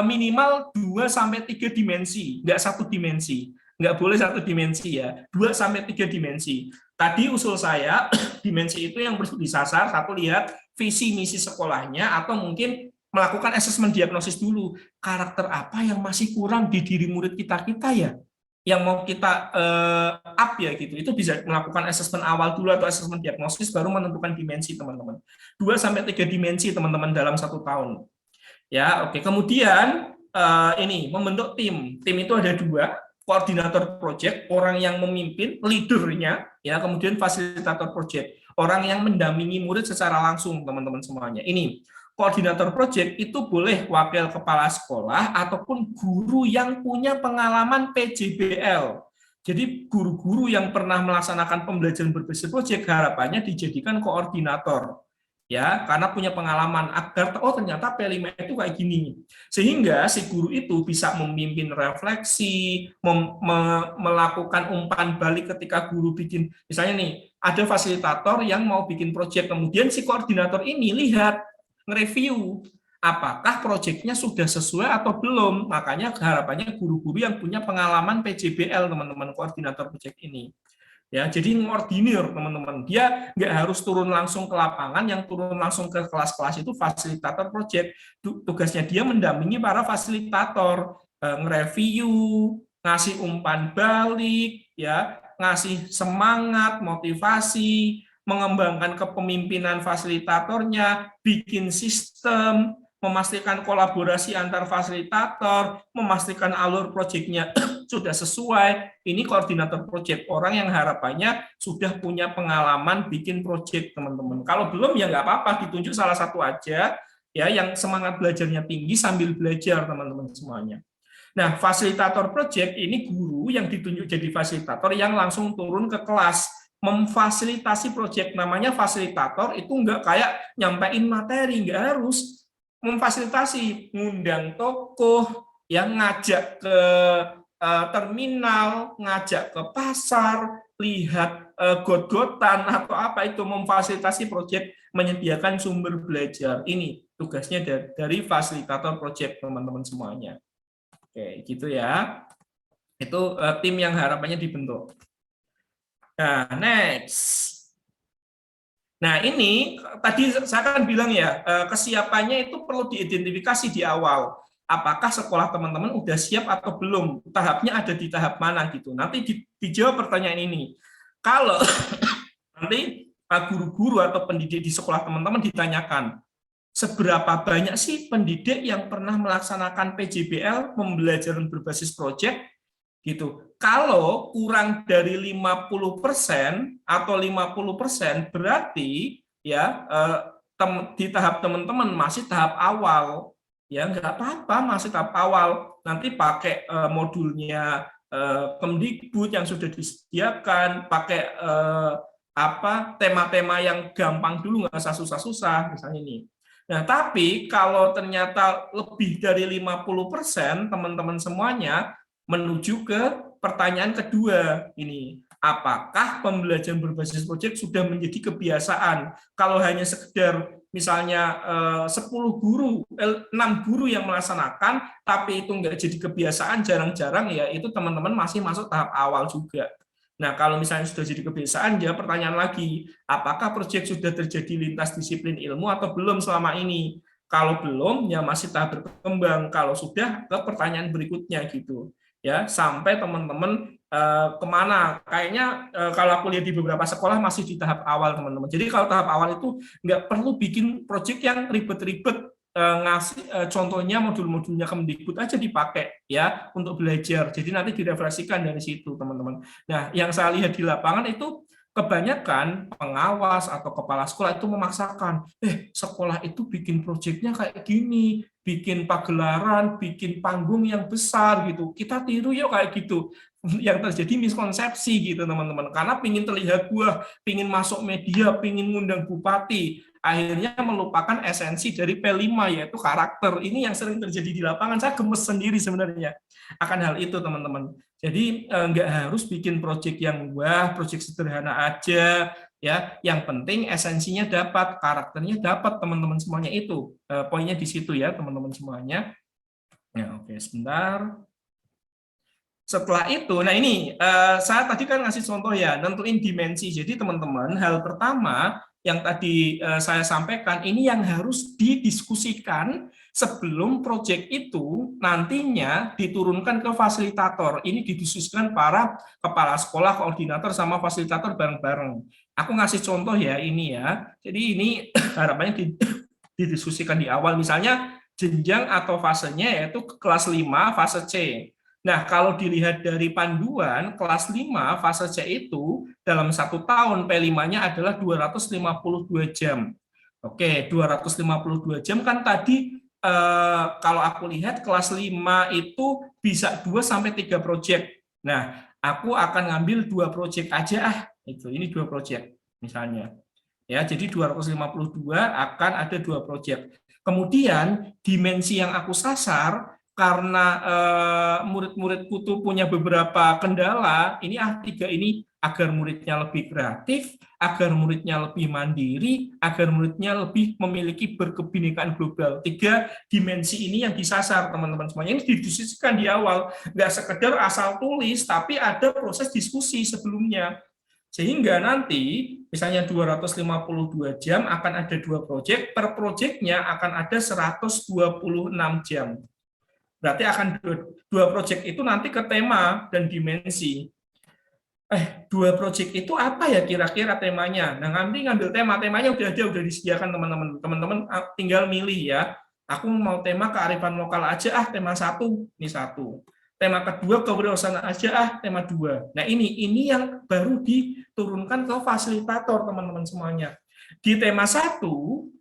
minimal 2-3 dimensi, nggak 1 dimensi. Nggak boleh 1 dimensi ya, 2-3 dimensi. Tadi usul saya, dimensi itu yang perlu disasar, 1 lihat visi misi sekolahnya, atau mungkin melakukan asesmen diagnosis dulu. Karakter apa yang masih kurang di diri murid kita ya? yang mau kita up ya gitu, itu bisa melakukan asesmen awal dulu atau asesmen diagnosis baru menentukan dimensi teman-teman. 2-3 dimensi teman-teman dalam 1 tahun. Ya, oke. Kemudian ini membentuk tim. Tim itu ada 2, koordinator project, orang yang memimpin, leadernya, ya, kemudian fasilitator project, orang yang mendampingi murid secara langsung, teman-teman semuanya. Ini koordinator project itu boleh wakil kepala sekolah ataupun guru yang punya pengalaman PJBL. Jadi guru-guru yang pernah melaksanakan pembelajaran berbasis project harapannya dijadikan koordinator. Ya, karena punya pengalaman agar ternyata P5 itu kayak gini. Sehingga si guru itu bisa memimpin refleksi, melakukan umpan balik ketika guru bikin, misalnya nih, ada fasilitator yang mau bikin proyek, kemudian si koordinator ini lihat, nge-review, apakah proyeknya sudah sesuai atau belum. Makanya harapannya guru-guru yang punya pengalaman PJBL, teman-teman, koordinator proyek ini. Ya, jadi ngordinir teman-teman, dia nggak harus turun langsung ke lapangan, yang turun langsung ke kelas-kelas itu fasilitator project. Tugasnya dia mendampingi para fasilitator, nge-review, ngasih umpan balik, ya, ngasih semangat, motivasi, mengembangkan kepemimpinan fasilitatornya, bikin sistem, memastikan kolaborasi antar fasilitator, memastikan alur proyeknya sudah sesuai. Ini koordinator proyek, orang yang harapannya sudah punya pengalaman bikin proyek, teman-teman. Kalau belum ya nggak apa-apa, ditunjuk salah satu aja ya yang semangat belajarnya tinggi sambil belajar, teman-teman semuanya. Nah, fasilitator proyek ini guru yang ditunjuk jadi fasilitator yang langsung turun ke kelas memfasilitasi proyek. Namanya fasilitator itu nggak kayak nyampein materi, nggak harus. Memfasilitasi, ngundang tokoh, yang ngajak ke terminal, ngajak ke pasar, lihat got-gotan atau apa itu, memfasilitasi proyek, menyediakan sumber belajar. Ini tugasnya dari fasilitator proyek, teman-teman semuanya. Oke, gitu ya. Itu tim yang harapannya dibentuk. Nah, next. Nah, ini tadi saya kan bilang ya, kesiapannya itu perlu diidentifikasi di awal. Apakah sekolah teman-teman udah siap atau belum? Tahapnya ada di tahap mana gitu. Nanti dijawab pertanyaan ini. Kalau nanti guru-guru atau pendidik di sekolah teman-teman ditanyakan, seberapa banyak sih pendidik yang pernah melaksanakan PJBL, pembelajaran berbasis proyek, gitu. Kalau kurang dari 50% atau 50% berarti ya di tahap teman-teman masih tahap awal, ya nggak apa-apa, masih tahap awal. Nanti pakai modulnya Kemdikbud yang sudah disediakan, pakai tema-tema yang gampang dulu, nggak usah susah-susah, misalnya ini. Nah, tapi kalau ternyata lebih dari 50%, teman-teman semuanya menuju ke pertanyaan kedua ini, apakah pembelajaran berbasis proyek sudah menjadi kebiasaan? Kalau hanya sekedar misalnya 10 guru, 6 guru yang melaksanakan, tapi itu nggak jadi kebiasaan, jarang-jarang, ya itu teman-teman masih masuk tahap awal juga. Nah, kalau misalnya sudah jadi kebiasaan, ya pertanyaan lagi, apakah proyek sudah terjadi lintas disiplin ilmu atau belum selama ini? Kalau belum, ya masih tahap berkembang. Kalau sudah, ke pertanyaan berikutnya gitu. Ya, sampai teman-teman kemana? Kayaknya kalau aku lihat di beberapa sekolah masih di tahap awal, teman-teman. Jadi kalau tahap awal itu nggak perlu bikin proyek yang ribet-ribet, ngasih contohnya modul-modulnya Kemdikbud aja dipakai ya untuk belajar. Jadi nanti direfleksikan dari situ, teman-teman. Nah, yang saya lihat di lapangan itu kebanyakan pengawas atau kepala sekolah itu memaksakan, sekolah itu bikin proyeknya kayak gini, bikin pagelaran, bikin panggung yang besar gitu. Kita tiru yuk kayak gitu. Yang terjadi miskonsepsi gitu, teman-teman. Karena pingin terlihat buah, pingin masuk media, pingin ngundang bupati, akhirnya melupakan esensi dari P5, yaitu karakter. Ini yang sering terjadi di lapangan. Saya gemes sendiri sebenarnya akan hal itu, teman-teman. Jadi nggak harus bikin proyek yang wah, proyek sederhana aja, ya. Yang penting esensinya dapat, karakternya dapat, teman-teman semuanya itu. Poinnya di situ ya, teman-teman semuanya. Ya, oke, sebentar. Setelah itu, nah ini saya tadi kan ngasih contoh ya, nentuin dimensi. Jadi teman-teman, hal pertama yang tadi saya sampaikan, ini yang harus didiskusikan sebelum proyek itu nantinya diturunkan ke fasilitator. Ini didiskusikan para kepala sekolah, koordinator, sama fasilitator bareng-bareng. Aku ngasih contoh ya ini ya. Jadi ini harapannya didiskusikan di awal. Misalnya jenjang atau fasenya yaitu kelas 5 fase C. Nah, kalau dilihat dari panduan, kelas 5 fase C itu dalam 1 tahun P5-nya adalah 252 jam. Oke, 252 jam kan tadi kalau aku lihat kelas 5 itu bisa 2-3 proyek. Nah, aku akan ngambil 2 proyek aja ini 2 proyek misalnya. Ya, jadi 252 akan ada 2 proyek. Kemudian dimensi yang aku sasar karena murid-muridku tuh punya beberapa kendala, ini 3 ini agar muridnya lebih kreatif, agar muridnya lebih mandiri, agar muridnya lebih memiliki berkebinekaan global. 3 dimensi ini yang disasar teman-teman semuanya. Ini didiskusikan di awal, nggak sekedar asal tulis, tapi ada proses diskusi sebelumnya. Sehingga nanti misalnya 252 jam akan ada 2 proyek, per proyeknya akan ada 126 jam. Berarti akan 2 proyek itu nanti ke tema dan dimensi. 2 proyek itu apa ya kira-kira temanya? Nah, nanti ngambil temanya udah disediakan teman-teman. Teman-teman tinggal milih ya. Aku mau tema kearifan lokal aja, tema 1, ini 1. Tema kedua kewirausahaan aja, tema 2. Nah, ini yang baru diturunkan ke fasilitator teman-teman semuanya. Di tema 1,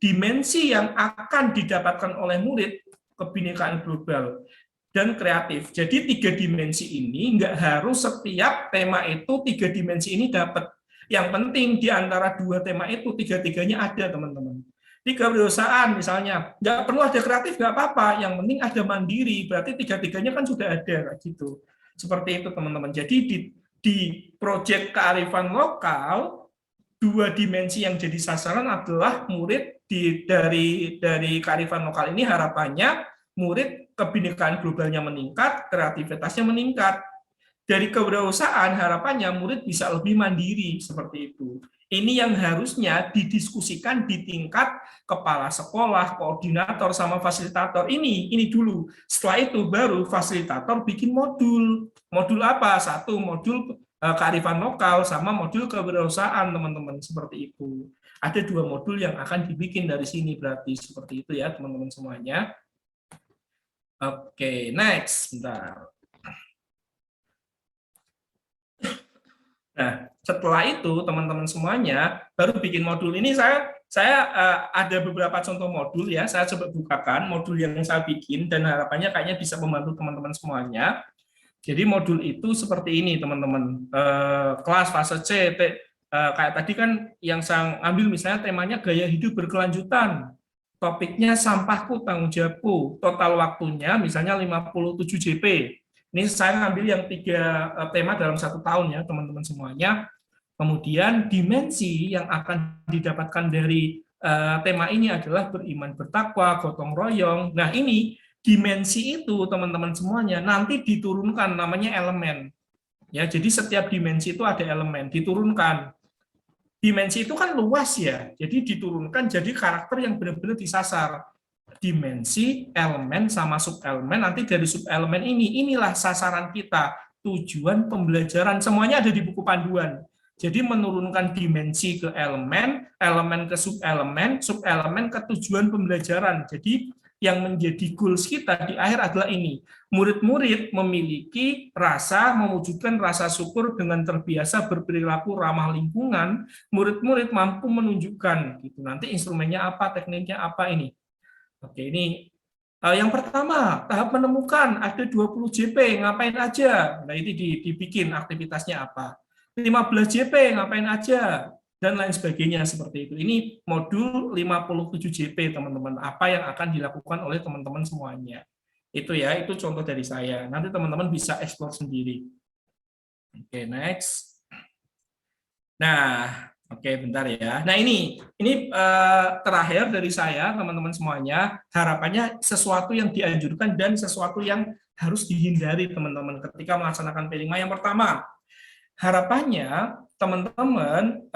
dimensi yang akan didapatkan oleh murid kebinekaan global dan kreatif. Jadi 3 dimensi ini nggak harus setiap tema itu 3 dimensi ini dapat. Yang penting di antara 2 tema itu 3-3-nya ada teman-teman. Di kewirausahaan misalnya, nggak perlu ada kreatif, nggak apa-apa, yang penting ada mandiri, berarti 3-3-nya kan sudah ada gitu. Seperti itu teman-teman. Jadi di proyek kearifan lokal, 2 dimensi yang jadi sasaran adalah murid dari kearifan lokal ini harapannya murid kebinekaan globalnya meningkat, kreativitasnya meningkat. Dari kewirausahaan harapannya murid bisa lebih mandiri seperti itu. Ini yang harusnya didiskusikan di tingkat kepala sekolah, koordinator, sama fasilitator. Ini dulu. Setelah itu baru fasilitator bikin modul. Modul apa? 1 modul kearifan lokal sama modul kewirausahaan, teman-teman. Seperti itu. Ada 2 modul yang akan dibikin dari sini berarti. Seperti itu ya, teman-teman semuanya. Oke, next. Bentar. Nah, setelah itu teman-teman semuanya baru bikin modul ini. Saya ada beberapa contoh modul ya. Saya coba bukakan modul yang saya bikin dan harapannya kayaknya bisa membantu teman-teman semuanya. Jadi modul itu seperti ini teman-teman. Kelas fase C, kayak tadi kan yang saya ambil misalnya temanya gaya hidup berkelanjutan. Topiknya sampahku tanggung jawabku. Total waktunya misalnya 57 JP. Ini saya ngambil yang 3 tema dalam 1 tahun ya teman-teman semuanya. Kemudian dimensi yang akan didapatkan dari tema ini adalah beriman bertakwa, gotong royong. Nah ini dimensi itu teman-teman semuanya nanti diturunkan namanya elemen. Ya, jadi setiap dimensi itu ada elemen diturunkan. Dimensi itu kan luas ya, jadi diturunkan jadi karakter yang benar-benar disasar. Dimensi, elemen, sama subelemen, nanti dari subelemen inilah sasaran kita, tujuan pembelajaran, semuanya ada di buku panduan. Jadi menurunkan dimensi ke elemen, elemen ke subelemen, subelemen ke tujuan pembelajaran. Jadi yang menjadi goals kita di akhir adalah ini. Murid-murid memiliki mewujudkan rasa syukur dengan terbiasa berperilaku ramah lingkungan. Murid-murid mampu menunjukkan gitu. Nanti instrumennya apa, tekniknya apa ini. Oke, ini yang pertama, tahap menemukan ada 20 JP, ngapain aja? Nah, ini dibikin aktivitasnya apa? 15 JP, ngapain aja? Dan lain sebagainya seperti itu. Ini modul 57 JP, teman-teman. Apa yang akan dilakukan oleh teman-teman semuanya. Itu ya, itu contoh dari saya. Nanti teman-teman bisa explore sendiri. Oke, next. Nah, oke, bentar ya. Nah, ini terakhir dari saya, teman-teman semuanya. Harapannya sesuatu yang dianjurkan dan sesuatu yang harus dihindari, teman-teman, ketika melaksanakan P5. Yang pertama, harapannya teman-teman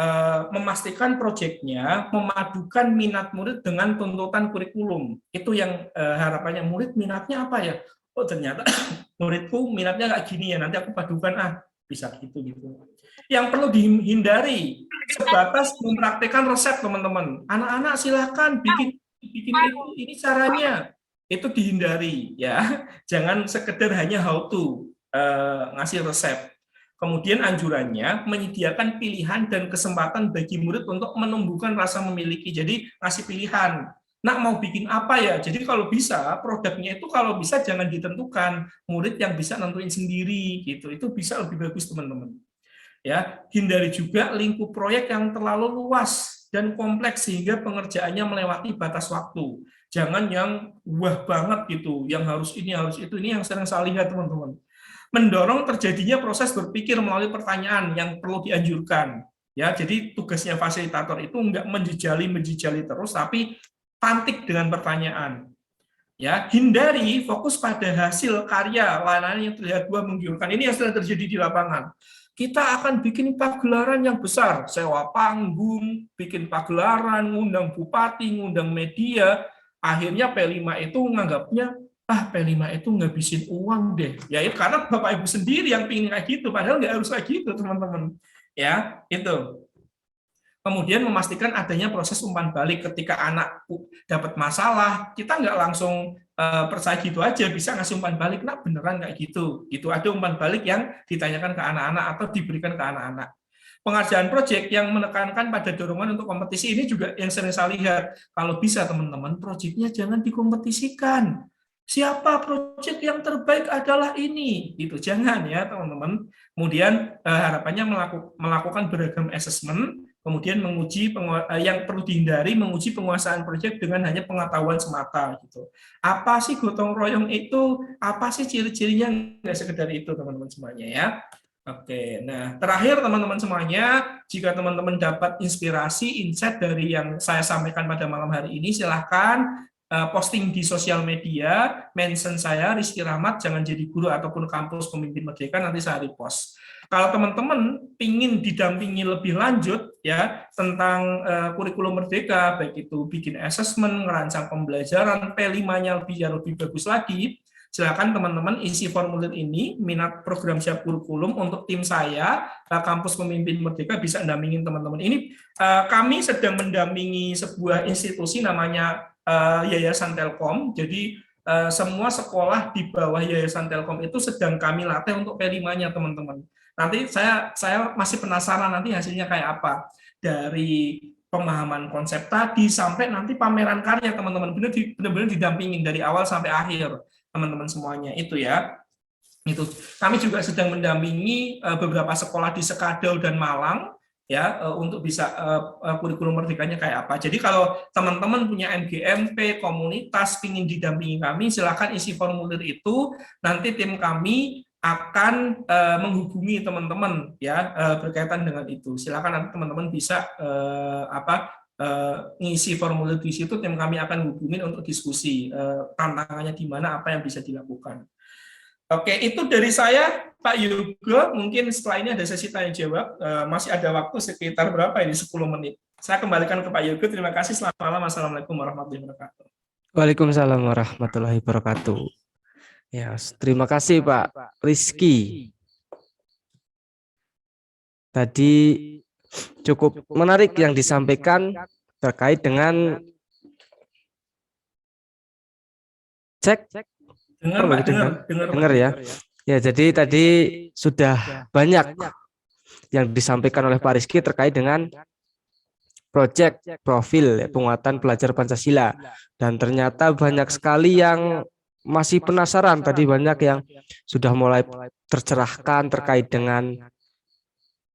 memastikan proyeknya memadukan minat murid dengan tuntutan kurikulum. Itu yang harapannya, murid minatnya apa ya? Oh ternyata muridku minatnya kayak gini ya, nanti aku padukan bisa gitu. Yang perlu dihindari sebatas mempraktikkan resep teman-teman. Anak-anak silakan bikin ini caranya. Itu dihindari ya. Jangan sekedar hanya how to ngasih resep. Kemudian anjurannya menyediakan pilihan dan kesempatan bagi murid untuk menumbuhkan rasa memiliki. Jadi ngasih pilihan. Nak mau bikin apa ya? Jadi kalau bisa produknya itu kalau bisa jangan ditentukan, murid yang bisa nentuin sendiri gitu. Itu bisa lebih bagus teman-teman. Ya, hindari juga lingkup proyek yang terlalu luas dan kompleks sehingga pengerjaannya melewati batas waktu. Jangan yang wah banget gitu, yang harus ini harus itu. Ini yang sering saya lihat teman-teman. Mendorong terjadinya proses berpikir melalui pertanyaan yang perlu dianjurkan. Ya, jadi tugasnya fasilitator itu enggak menjejali terus, tapi pantik dengan pertanyaan. Ya, hindari fokus pada hasil karya lain yang terlihat buah menggiurkan. Ini yang sedang terjadi di lapangan. Kita akan bikin pagelaran yang besar, sewa panggung, bikin pagelaran, ngundang bupati, ngundang media. Akhirnya P5 itu menganggapnya P5 itu ngabisin uang deh. Ya itu karena Bapak Ibu sendiri yang pingin kayak gitu, padahal nggak harus kayak gitu, teman-teman. Ya, itu. Kemudian memastikan adanya proses umpan balik ketika anak dapat masalah, kita nggak langsung percaya gitu aja bisa ngasih umpan balik, nah beneran kayak gitu. Itu ada umpan balik yang ditanyakan ke anak-anak atau diberikan ke anak-anak. Pengerjaan proyek yang menekankan pada dorongan untuk kompetisi ini juga yang sering saya lihat. Kalau bisa teman-teman, proyeknya jangan dikompetisikan. Siapa proyek yang terbaik adalah ini, itu jangan ya teman-teman. Kemudian harapannya melakukan beragam assessment, kemudian menguji yang perlu dihindari, menguji penguasaan proyek dengan hanya pengetahuan semata gitu. Apa sih gotong royong itu? Apa sih ciri-cirinya? Nggak sekedar itu teman-teman semuanya ya. Oke, nah terakhir teman-teman semuanya, jika teman-teman dapat inspirasi, insight dari yang saya sampaikan pada malam hari ini, silahkan posting di sosial media, mention saya Rizky Rahmat, jangan jadi guru ataupun kampus pemimpin merdeka, nanti saya repost. Kalau teman-teman ingin didampingi lebih lanjut ya tentang kurikulum merdeka, baik itu bikin assessment, ngerancang pembelajaran, P5-nya lebih bagus lagi, silakan teman-teman isi formulir ini, minat program siap kurikulum untuk tim saya, kampus pemimpin merdeka bisa mendampingin teman-teman. Ini kami sedang mendampingi sebuah institusi namanya Yayasan Telkom, jadi semua sekolah di bawah Yayasan Telkom itu sedang kami latih untuk P5-nya teman-teman. Nanti saya masih penasaran nanti hasilnya kayak apa. Dari pemahaman konsep tadi sampai nanti pameran karya teman-teman, benar-benar didampingin dari awal sampai akhir teman-teman semuanya itu ya. Itu kami juga sedang mendampingi beberapa sekolah di Sekadau dan Malang ya untuk bisa kurikulum merdekanya kayak apa. Jadi kalau teman-teman punya NGMP komunitas ingin didampingi kami, silakan isi formulir itu, nanti tim kami akan menghubungi teman-teman ya berkaitan dengan itu. Silakan nanti teman-teman bisa ngisi formulir di situ, tim kami akan hubungin untuk diskusi tantangannya di mana, apa yang bisa dilakukan. Oke, itu dari saya, Pak Yoga. Mungkin setelah ini ada sesi tanya jawab. Masih ada waktu sekitar berapa ini? 10 menit. Saya kembalikan ke Pak Yoga. Terima kasih. Selamat malam. Assalamualaikum warahmatullahi wabarakatuh. Waalaikumsalam warahmatullahi wabarakatuh. Ya, terima kasih Pak Rizky. Tadi cukup menarik yang disampaikan terkait dengan dengar ya. Ya, jadi tadi sudah banyak yang disampaikan oleh Pak Rizky terkait dengan proyek profil penguatan pelajar Pancasila, dan ternyata banyak sekali yang masih penasaran. Tadi banyak yang sudah mulai tercerahkan terkait dengan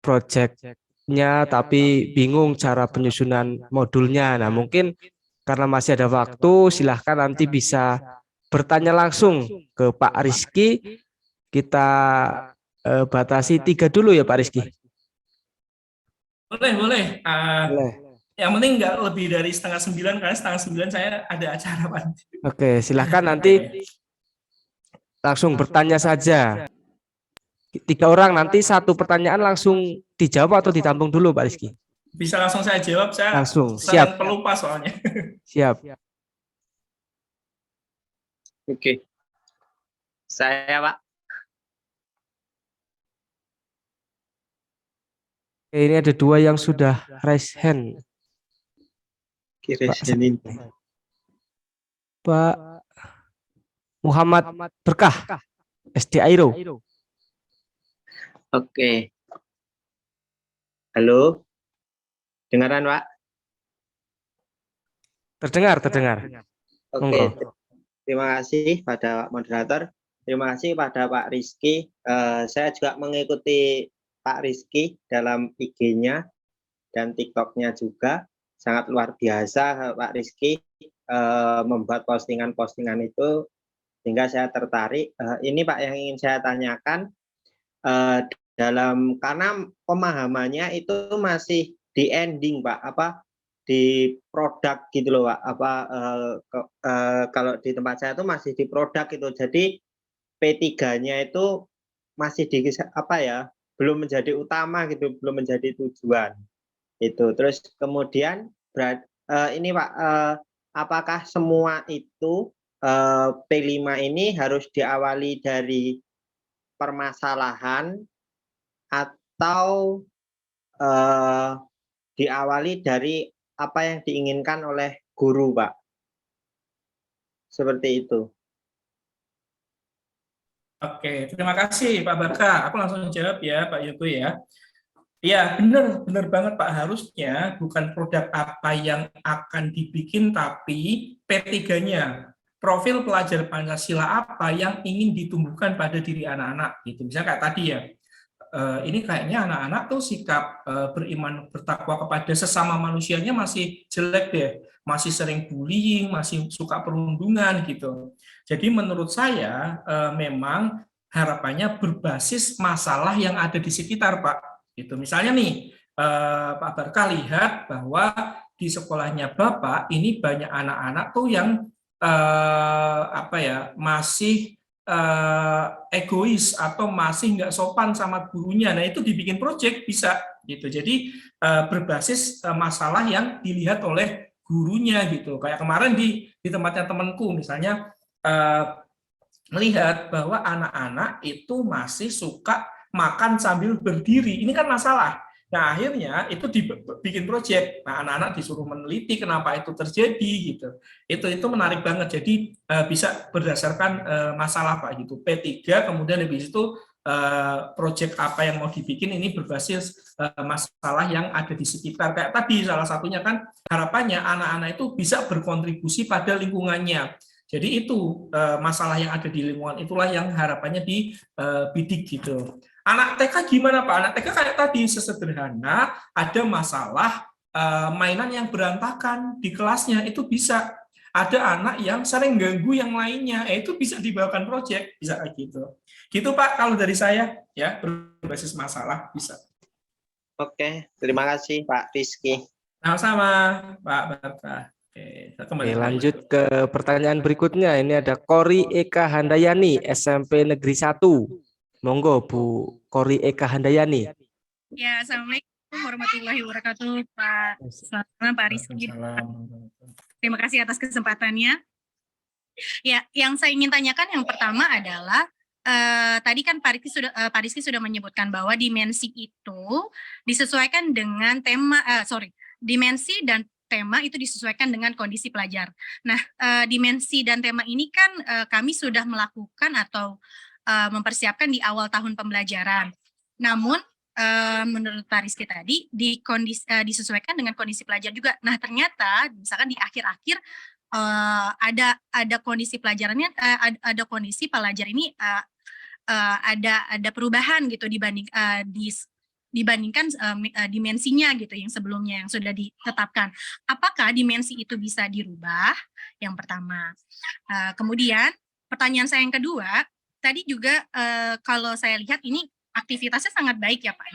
proyeknya, tapi bingung cara penyusunan modulnya. Nah, mungkin karena masih ada waktu, silahkan nanti bisa bertanya langsung ke Pak Rizky. Kita batasi 3 dulu ya Pak Rizky. Boleh. Yang penting nggak lebih dari 8:30, karena 8:30 saya ada acara Pak. Oke, silahkan nanti langsung bertanya saja. 3 orang, nanti satu pertanyaan langsung dijawab atau ditampung dulu Pak Rizky? Bisa langsung saya jawab, saya Langsung, sering siap. pelupa soalnya. Siap. Oke. Saya, Pak. Ini ada 2 yang sudah raise hand. Pak Muhammad Berkah, SD Airo. Oke. Halo. Dengaran, Pak? Terdengar. Oke. Monggo. Terima kasih pada moderator. Terima kasih pada Pak Rizky. Saya juga mengikuti Pak Rizky dalam IG-nya dan TikTok-nya juga. Sangat luar biasa Pak Rizky membuat postingan-postingan itu, sehingga saya tertarik. Ini Pak yang ingin saya tanyakan, karena pemahamannya itu masih di ending Pak, di produk gitu loh Pak, kalau di tempat saya itu masih di produk itu. Jadi P3-nya itu masih di belum menjadi utama gitu, belum menjadi tujuan itu. Terus kemudian ini Pak, apakah semua itu P5 ini harus diawali dari permasalahan atau diawali dari apa yang diinginkan oleh guru Pak? Seperti itu. Oke, terima kasih Pak Barka. Aku langsung jawab ya Pak Yogo ya. Ya, benar banget Pak. Harusnya bukan produk apa yang akan dibikin, tapi P3-nya. Profil pelajar Pancasila apa yang ingin ditumbuhkan pada diri anak-anak. Gitu. Misalnya kayak tadi ya, ini kayaknya anak-anak tuh sikap beriman bertakwa kepada sesama manusianya masih jelek deh. Masih sering bullying, masih suka perundungan gitu. Jadi menurut saya memang harapannya berbasis masalah yang ada di sekitar Pak. Gitu. Misalnya nih Pak Barka lihat bahwa di sekolahnya Bapak ini banyak anak-anak tuh yang masih egois atau masih nggak sopan sama gurunya. Nah itu dibikin project bisa gitu. Jadi berbasis masalah yang dilihat oleh gurunya gitu. Kayak kemarin di tempatnya temanku misalnya melihat bahwa anak-anak itu masih suka makan sambil berdiri. Ini kan masalah. Nah, akhirnya itu dibikin proyek. Nah, anak-anak disuruh meneliti kenapa itu terjadi gitu. Itu menarik banget. Jadi bisa berdasarkan masalah Pak gitu. P3 kemudian habis itu proyek apa yang mau dibikin ini berbasis masalah yang ada di sekitar. Kayak tadi salah satunya kan harapannya anak-anak itu bisa berkontribusi pada lingkungannya. Jadi itu masalah yang ada di lingkungan itulah yang harapannya dibidik gitu. Anak TK gimana Pak? Anak TK kayak tadi sesederhana ada masalah mainan yang berantakan di kelasnya itu bisa. Ada anak yang sering ganggu yang lainnya, itu bisa dibawakan proyek, bisa kayak gitu. Gitu Pak, kalau dari saya ya berbasis masalah bisa. Oke, terima kasih Pak Rizky. Sama-sama Pak Barka. Oke, lanjut ke pertanyaan berikutnya. Ini ada Kori Eka Handayani, SMP Negeri 1. Monggo Bu Kori Eka Handayani. Ya, Assalamualaikum warahmatullahi wabarakatuh Pak. Selamat Pak Rizky. Terima kasih atas kesempatannya. Ya, yang saya ingin tanyakan yang pertama adalah tadi kan Pak Rizky sudah menyebutkan bahwa dimensi itu disesuaikan dengan dimensi dan tema itu disesuaikan dengan kondisi pelajar. Nah, dimensi dan tema ini kan kami sudah melakukan atau mempersiapkan di awal tahun pembelajaran. Namun menurut Pak Rizky tadi disesuaikan dengan kondisi pelajar juga. Nah, ternyata misalkan di akhir-akhir ada kondisi pelajarannya, ada kondisi pelajar ini ada perubahan gitu dibandingkan dimensinya gitu yang sebelumnya yang sudah ditetapkan. Apakah dimensi itu bisa dirubah? Yang pertama. Kemudian pertanyaan saya yang kedua, tadi juga kalau saya lihat ini aktivitasnya sangat baik ya Pak.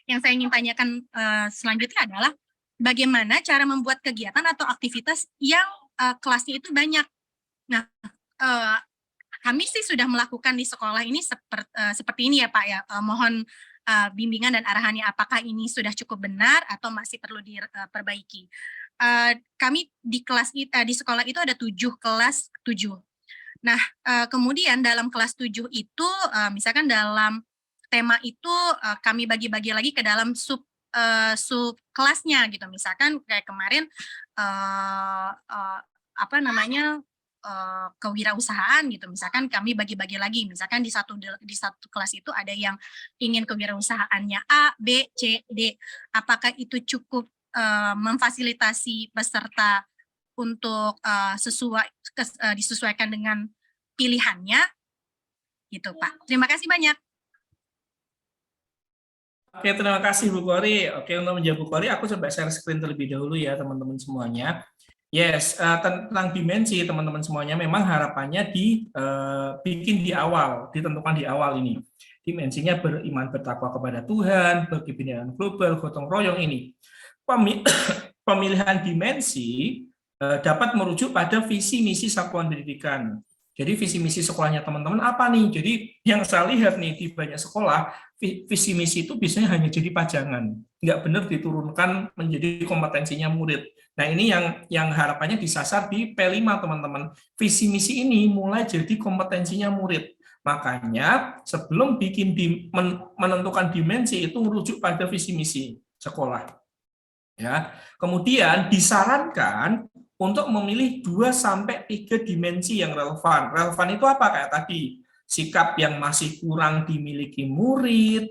Yang saya ingin tanyakan selanjutnya adalah bagaimana cara membuat kegiatan atau aktivitas yang kelasnya itu banyak. Nah, kami sih sudah melakukan di sekolah ini seperti ini ya Pak ya. Mohon bimbingan dan arahannya, apakah ini sudah cukup benar atau masih perlu diperbaiki. Kami di di sekolah itu ada 7 kelas 7. Nah, kemudian dalam kelas 7 itu misalkan dalam tema itu kami bagi-bagi lagi ke dalam sub kelasnya gitu. Misalkan kayak kemarin kewirausahaan gitu. Misalkan kami bagi-bagi lagi. Misalkan di satu kelas itu ada yang ingin kewirausahaannya A, B, C, D. Apakah itu cukup memfasilitasi peserta untuk disesuaikan dengan pilihannya? Gitu, Pak. Terima kasih banyak. Oke, terima kasih Bu Kori. Oke, untuk menjawab Bu Kori, aku coba share screen terlebih dahulu ya, teman-teman semuanya. Yes, tentang dimensi teman-teman semuanya memang harapannya dibikin di awal, ditentukan di awal ini. Dimensinya beriman bertakwa kepada Tuhan, berkebinekaan global, gotong royong ini. Pemilihan dimensi dapat merujuk pada visi misi satuan pendidikan. Jadi visi misi sekolahnya teman-teman apa nih? Jadi yang saya lihat nih di banyak sekolah, visi misi itu biasanya hanya jadi pajangan, nggak benar diturunkan menjadi kompetensinya murid. Nah ini yang harapannya disasar di P5 teman-teman. Visi misi ini mulai jadi kompetensinya murid. Makanya sebelum menentukan dimensi itu merujuk pada visi misi sekolah. Ya, kemudian disarankan untuk memilih 2-3 dimensi yang relevan. Relevan itu apa? Kayak tadi, sikap yang masih kurang dimiliki murid,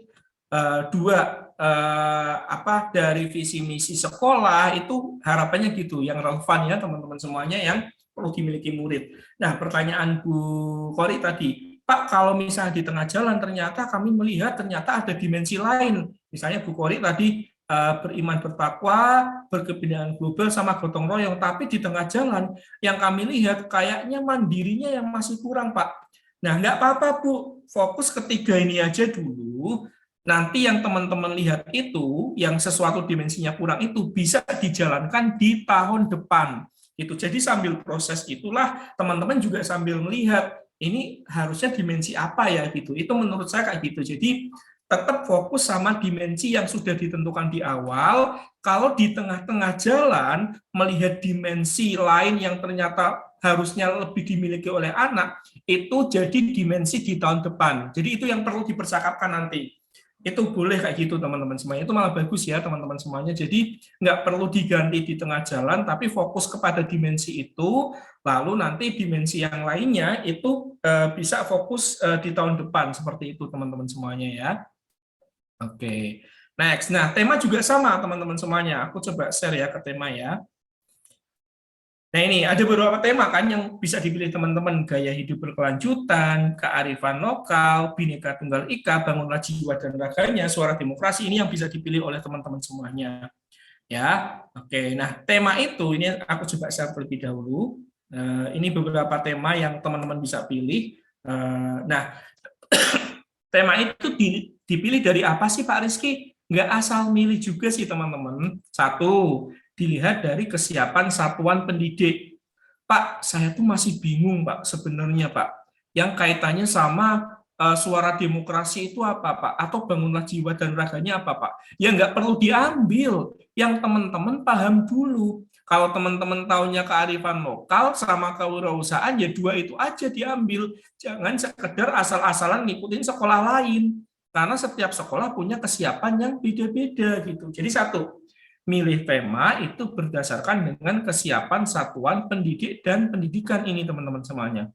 dari visi misi sekolah itu harapannya gitu, yang relevan ya teman-teman semuanya yang perlu dimiliki murid. Nah, pertanyaan Bu Kori tadi, Pak, kalau misalnya di tengah jalan ternyata kami melihat ternyata ada dimensi lain. Misalnya Bu Kori tadi beriman bertakwa, berkebinekaan global sama gotong royong, tapi di tengah jalan yang kami lihat kayaknya mandirinya yang masih kurang, Pak. Nah, nggak apa-apa, Bu, fokus ketiga ini aja dulu. Nanti yang teman-teman lihat itu, yang sesuatu dimensinya kurang itu bisa dijalankan di tahun depan. Gitu. Jadi sambil proses itulah teman-teman juga sambil melihat ini harusnya dimensi apa ya gitu. Itu menurut saya kayak gitu. Jadi tetap fokus sama dimensi yang sudah ditentukan di awal. Kalau di tengah-tengah jalan melihat dimensi lain yang ternyata harusnya lebih dimiliki oleh anak, itu jadi dimensi di tahun depan. Jadi itu yang perlu dipercakapkan nanti. Itu boleh kayak gitu teman-teman semuanya. Itu malah bagus ya teman-teman semuanya. Jadi nggak perlu diganti di tengah jalan, tapi fokus kepada dimensi itu, lalu nanti dimensi yang lainnya itu bisa fokus di tahun depan. Seperti itu teman-teman semuanya ya. Oke, next. Nah, tema juga sama teman-teman semuanya. Aku coba share ya ke tema ya. Nah ini ada beberapa tema kan yang bisa dipilih teman-teman. Gaya hidup berkelanjutan, kearifan lokal, Bhinneka Tunggal Ika, bangunlah jiwa dan raganya, suara demokrasi, ini yang bisa dipilih oleh teman-teman semuanya. Ya, oke. Nah tema itu ini aku coba share terlebih dahulu. Ini beberapa tema yang teman-teman bisa pilih. Nah tema itu dipilih dari apa sih Pak Rizky? Nggak asal milih juga sih teman-teman. Satu, dilihat dari kesiapan satuan pendidik. Pak, saya tuh masih bingung Pak sebenarnya Pak. Yang kaitannya sama suara demokrasi itu apa Pak? Atau bangunlah jiwa dan raganya apa Pak? Ya nggak perlu diambil. Yang teman-teman paham dulu. Kalau teman-teman tahunya kearifan lokal sama kewirausahaan, ya 2 itu aja diambil. Jangan sekedar asal-asalan ngikutin sekolah lain. Karena setiap sekolah punya kesiapan yang beda-beda gitu. Jadi satu, milih tema itu berdasarkan dengan kesiapan satuan pendidik dan pendidikan ini teman-teman semuanya.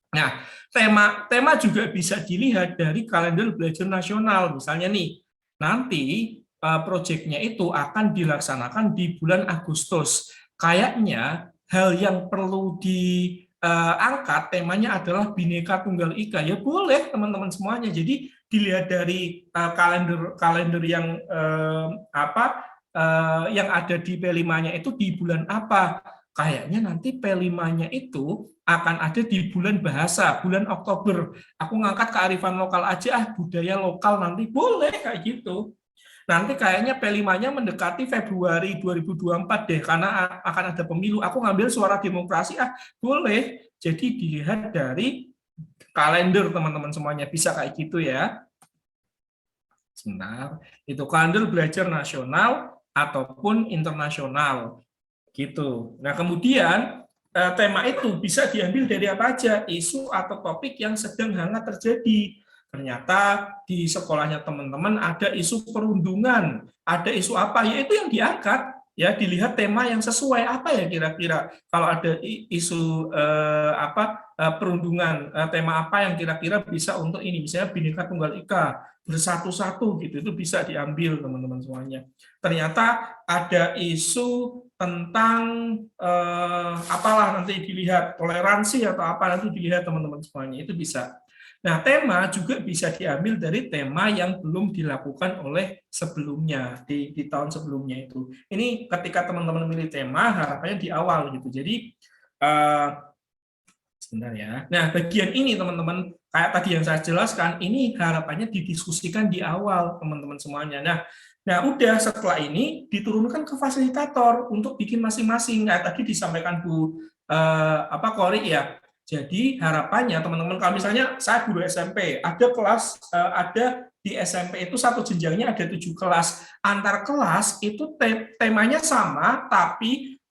Nah, tema juga bisa dilihat dari kalender belajar nasional. Misalnya nih, nanti proyeknya itu akan dilaksanakan di bulan Agustus. Kayaknya hal yang perlu diangkat temanya adalah Bhinneka Tunggal Ika. Ya boleh teman-teman semuanya. Jadi dilihat dari kalender yang yang ada di P5-nya itu di bulan apa. Kayaknya nanti P5-nya itu akan ada di bulan bahasa, bulan Oktober. Aku ngangkat kearifan lokal aja, budaya lokal nanti boleh kayak gitu. Nanti kayaknya P5-nya mendekati Februari 2024 deh, karena akan ada pemilu. Aku ngambil suara demokrasi, boleh. Jadi dilihat dari kalender teman-teman semuanya, bisa kayak gitu ya. Sebentar, itu kalender belajar nasional ataupun internasional gitu. Nah, kemudian tema itu bisa diambil dari apa aja, isu atau topik yang sedang hangat terjadi. Ternyata di sekolahnya teman-teman ada isu perundungan, ada isu apa, yaitu yang diangkat, ya dilihat tema yang sesuai apa ya kira-kira. Kalau ada isu perundungan, tema apa yang kira-kira bisa untuk ini, misalnya Bhinneka Tunggal Ika, bersatu-satu gitu, itu bisa diambil teman-teman semuanya. Ternyata ada isu tentang apalah, nanti dilihat toleransi atau apa, nanti dilihat teman-teman semuanya, itu bisa. Nah, tema juga bisa diambil dari tema yang belum dilakukan oleh sebelumnya, di tahun sebelumnya itu. Ini ketika teman-teman memilih tema, harapannya di awal gitu. Jadi sebentar ya. Nah, bagian ini teman-teman, kayak tadi yang saya jelaskan, ini harapannya didiskusikan di awal teman-teman semuanya. Nah, udah setelah ini diturunkan ke fasilitator untuk bikin masing-masing. Kayak tadi disampaikan Bu Kori ya. Jadi harapannya teman-teman, kalau misalnya saya guru SMP, ada kelas, ada di SMP itu satu jenjangnya ada 7 kelas. Antar kelas itu temanya sama, tapi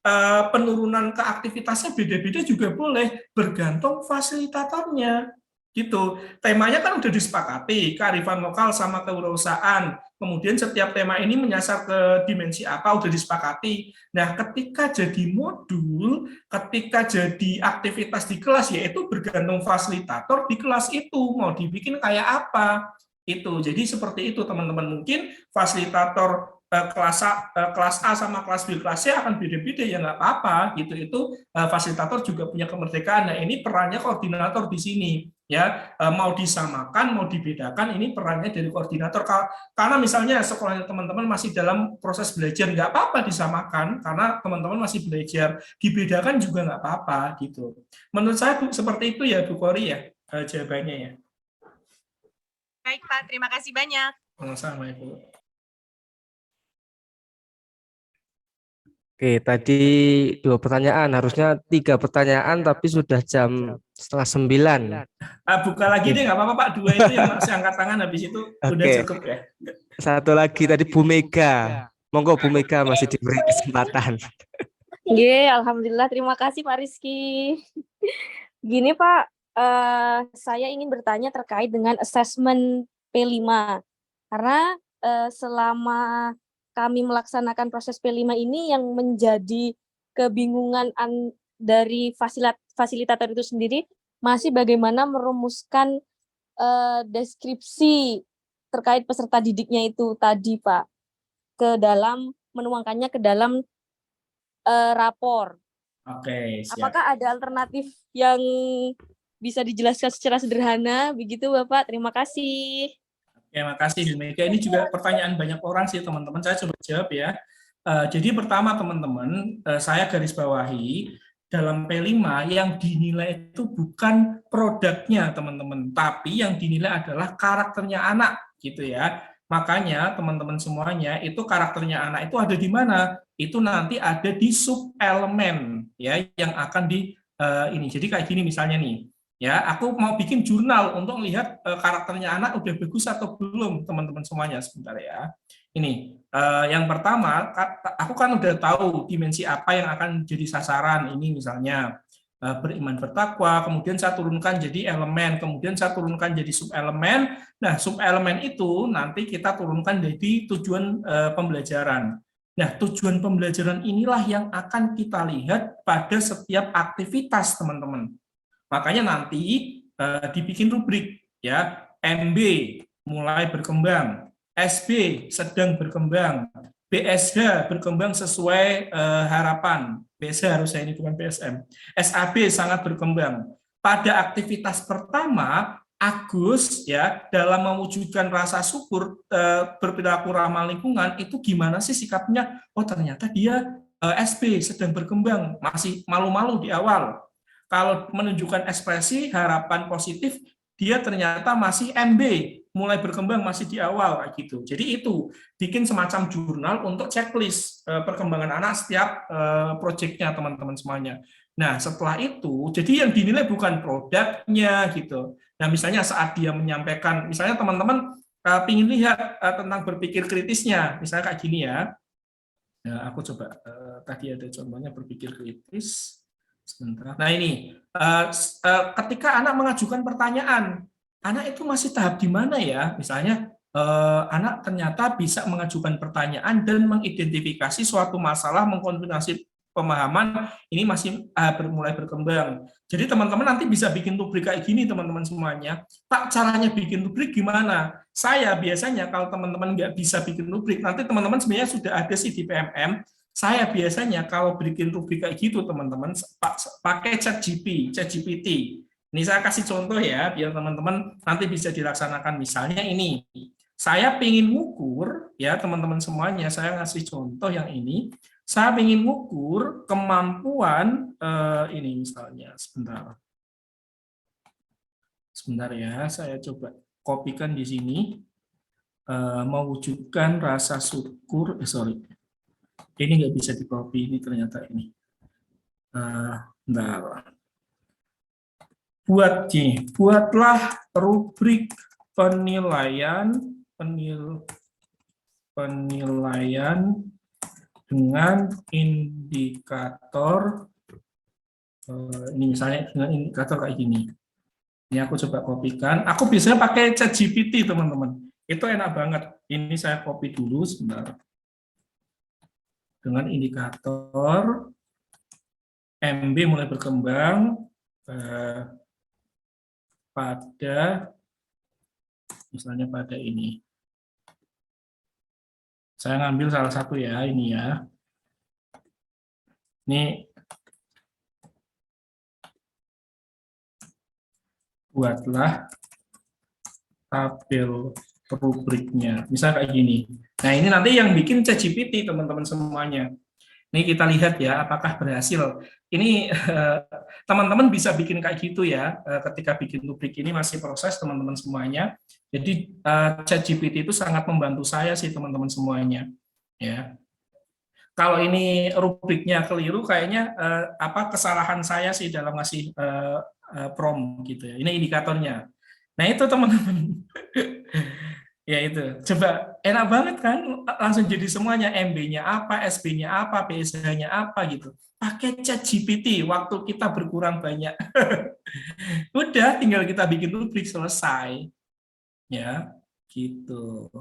penurunan ke aktivitasnya beda-beda juga boleh, bergantung fasilitatornya. Gitu. Temanya kan udah disepakati, kearifan lokal sama kewirausahaan. Kemudian setiap tema ini menyasar ke dimensi apa, udah disepakati. Nah, ketika jadi modul, ketika jadi aktivitas di kelas, yaitu bergantung fasilitator di kelas itu, mau dibikin kayak apa. Itu. Jadi seperti itu teman-teman. Mungkin fasilitator kelas A sama kelas B, kelas C akan beda-beda, ya nggak apa-apa. Gitu. Itu fasilitator juga punya kemerdekaan. Nah, ini perannya koordinator di sini. Ya, mau disamakan, mau dibedakan, ini perannya dari koordinator. Karena misalnya sekolahnya teman-teman masih dalam proses belajar, nggak apa-apa disamakan, karena teman-teman masih belajar, dibedakan juga nggak apa-apa gitu. Menurut saya seperti itu ya Bu Kori ya, jawabannya ya. Baik Pak, terima kasih banyak. Sama-sama Ibu. Oke, tadi 2 pertanyaan, harusnya 3 pertanyaan, tapi sudah jam 8:30. Buka lagi deh, nggak apa-apa Pak, 2 itu yang masih angkat tangan, habis itu udah cukup ya. Satu lagi tadi Bu Mega. Monggo Bu Mega masih diberi kesempatan. Alhamdulillah, terima kasih Pak Rizky. Gini Pak, saya ingin bertanya terkait dengan assessment P5. Karena selama kami melaksanakan proses P5 ini yang menjadi kebingungan dari fasilitator itu sendiri masih bagaimana merumuskan deskripsi terkait peserta didiknya itu tadi Pak, menuangkannya ke dalam rapor. Oke, siap. Apakah ada alternatif yang bisa dijelaskan secara sederhana begitu Bapak? Terima kasih. Terima kasih Bu Mega. Ini juga pertanyaan banyak orang sih teman-teman. Saya coba jawab ya. Jadi pertama teman-teman, saya garis bawahi dalam P5 yang dinilai itu bukan produknya teman-teman, tapi yang dinilai adalah karakternya anak gitu ya. Makanya teman-teman semuanya itu karakternya anak itu ada di mana? Itu nanti ada di sub elemen ya yang akan di ini. Jadi kayak gini misalnya nih. Ya, aku mau bikin jurnal untuk melihat karakternya anak udah bagus atau belum, teman-teman semuanya. Sebentar ya. Ini, yang pertama, aku kan udah tahu dimensi apa yang akan jadi sasaran. Ini misalnya beriman bertakwa, kemudian saya turunkan jadi elemen, kemudian saya turunkan jadi subelemen. Nah, subelemen itu nanti kita turunkan jadi tujuan pembelajaran. Nah, tujuan pembelajaran inilah yang akan kita lihat pada setiap aktivitas, teman-teman. Makanya nanti dibikin rubrik ya, MB mulai berkembang, SB sedang berkembang, BSH berkembang sesuai harapan. BSH harus saya ini bukan BSM. SAB sangat berkembang. Pada aktivitas pertama, Agus ya dalam mewujudkan rasa syukur berperilaku ramah lingkungan itu gimana sih sikapnya? Oh ternyata dia SB sedang berkembang, masih malu-malu di awal. Kalau menunjukkan ekspresi harapan positif, dia ternyata masih MB, mulai berkembang masih di awal kayak gitu. Jadi itu bikin semacam jurnal untuk checklist perkembangan anak setiap proyeknya teman-teman semuanya. Nah, setelah itu, jadi yang dinilai bukan produknya gitu. Nah, misalnya saat dia menyampaikan, misalnya teman-teman ingin lihat tentang berpikir kritisnya, misalnya kayak gini ya. Nah, aku coba tadi ada contohnya berpikir kritis. Sebentar. Nah ini, ketika anak mengajukan pertanyaan, anak itu masih tahap di mana ya? Misalnya, anak ternyata bisa mengajukan pertanyaan dan mengidentifikasi suatu masalah, mengkonfirmasi pemahaman, ini masih mulai berkembang. Jadi teman-teman nanti bisa bikin rubrik kayak gini teman-teman semuanya. Pak, caranya bikin rubrik gimana? Saya biasanya kalau teman-teman nggak bisa bikin rubrik, nanti teman-teman sebenarnya sudah ada sih di PMM. Saya biasanya kalau bikin rubrik kayak gitu teman-teman pakai ChatGPT. Ini saya kasih contoh ya, biar teman-teman nanti bisa dilaksanakan. Misalnya ini, saya ingin ngukur ya teman-teman semuanya. Saya ngasih contoh yang ini. Saya ingin ngukur kemampuan ini misalnya, sebentar ya, saya coba kopikan di sini, mewujudkan rasa syukur, ini nggak bisa di copy, ini ternyata ini, bentar. Buatlah rubrik penilaian dengan indikator, ini misalnya dengan indikator kayak gini. Ini aku coba kopikan. Aku biasanya pakai ChatGPT, teman-teman. Itu enak banget. Ini saya copy dulu sebentar. Dengan indikator MB mulai berkembang pada, misalnya pada ini. Saya ngambil salah satu ya, ini ya. Ini buatlah tabel rubriknya. Misal kayak gini. Nah, ini nanti yang bikin ChatGPT, teman-teman semuanya. Ini kita lihat ya, apakah berhasil. Ini teman-teman bisa bikin kayak gitu ya, ketika bikin rubrik ini masih proses teman-teman semuanya. Jadi ChatGPT itu sangat membantu saya sih teman-teman semuanya. Ya. Kalau ini rubriknya keliru, kayaknya kesalahan saya sih dalam ngasih prompt gitu ya. Ini indikatornya. Nah itu teman-teman. Ya itu, coba enak banget kan, langsung jadi semuanya, MB-nya apa, SB-nya apa, PSH-nya apa gitu. Pakai ChatGPT, waktu kita berkurang banyak. Udah, tinggal kita bikin rubrik, selesai. Ya, gitu.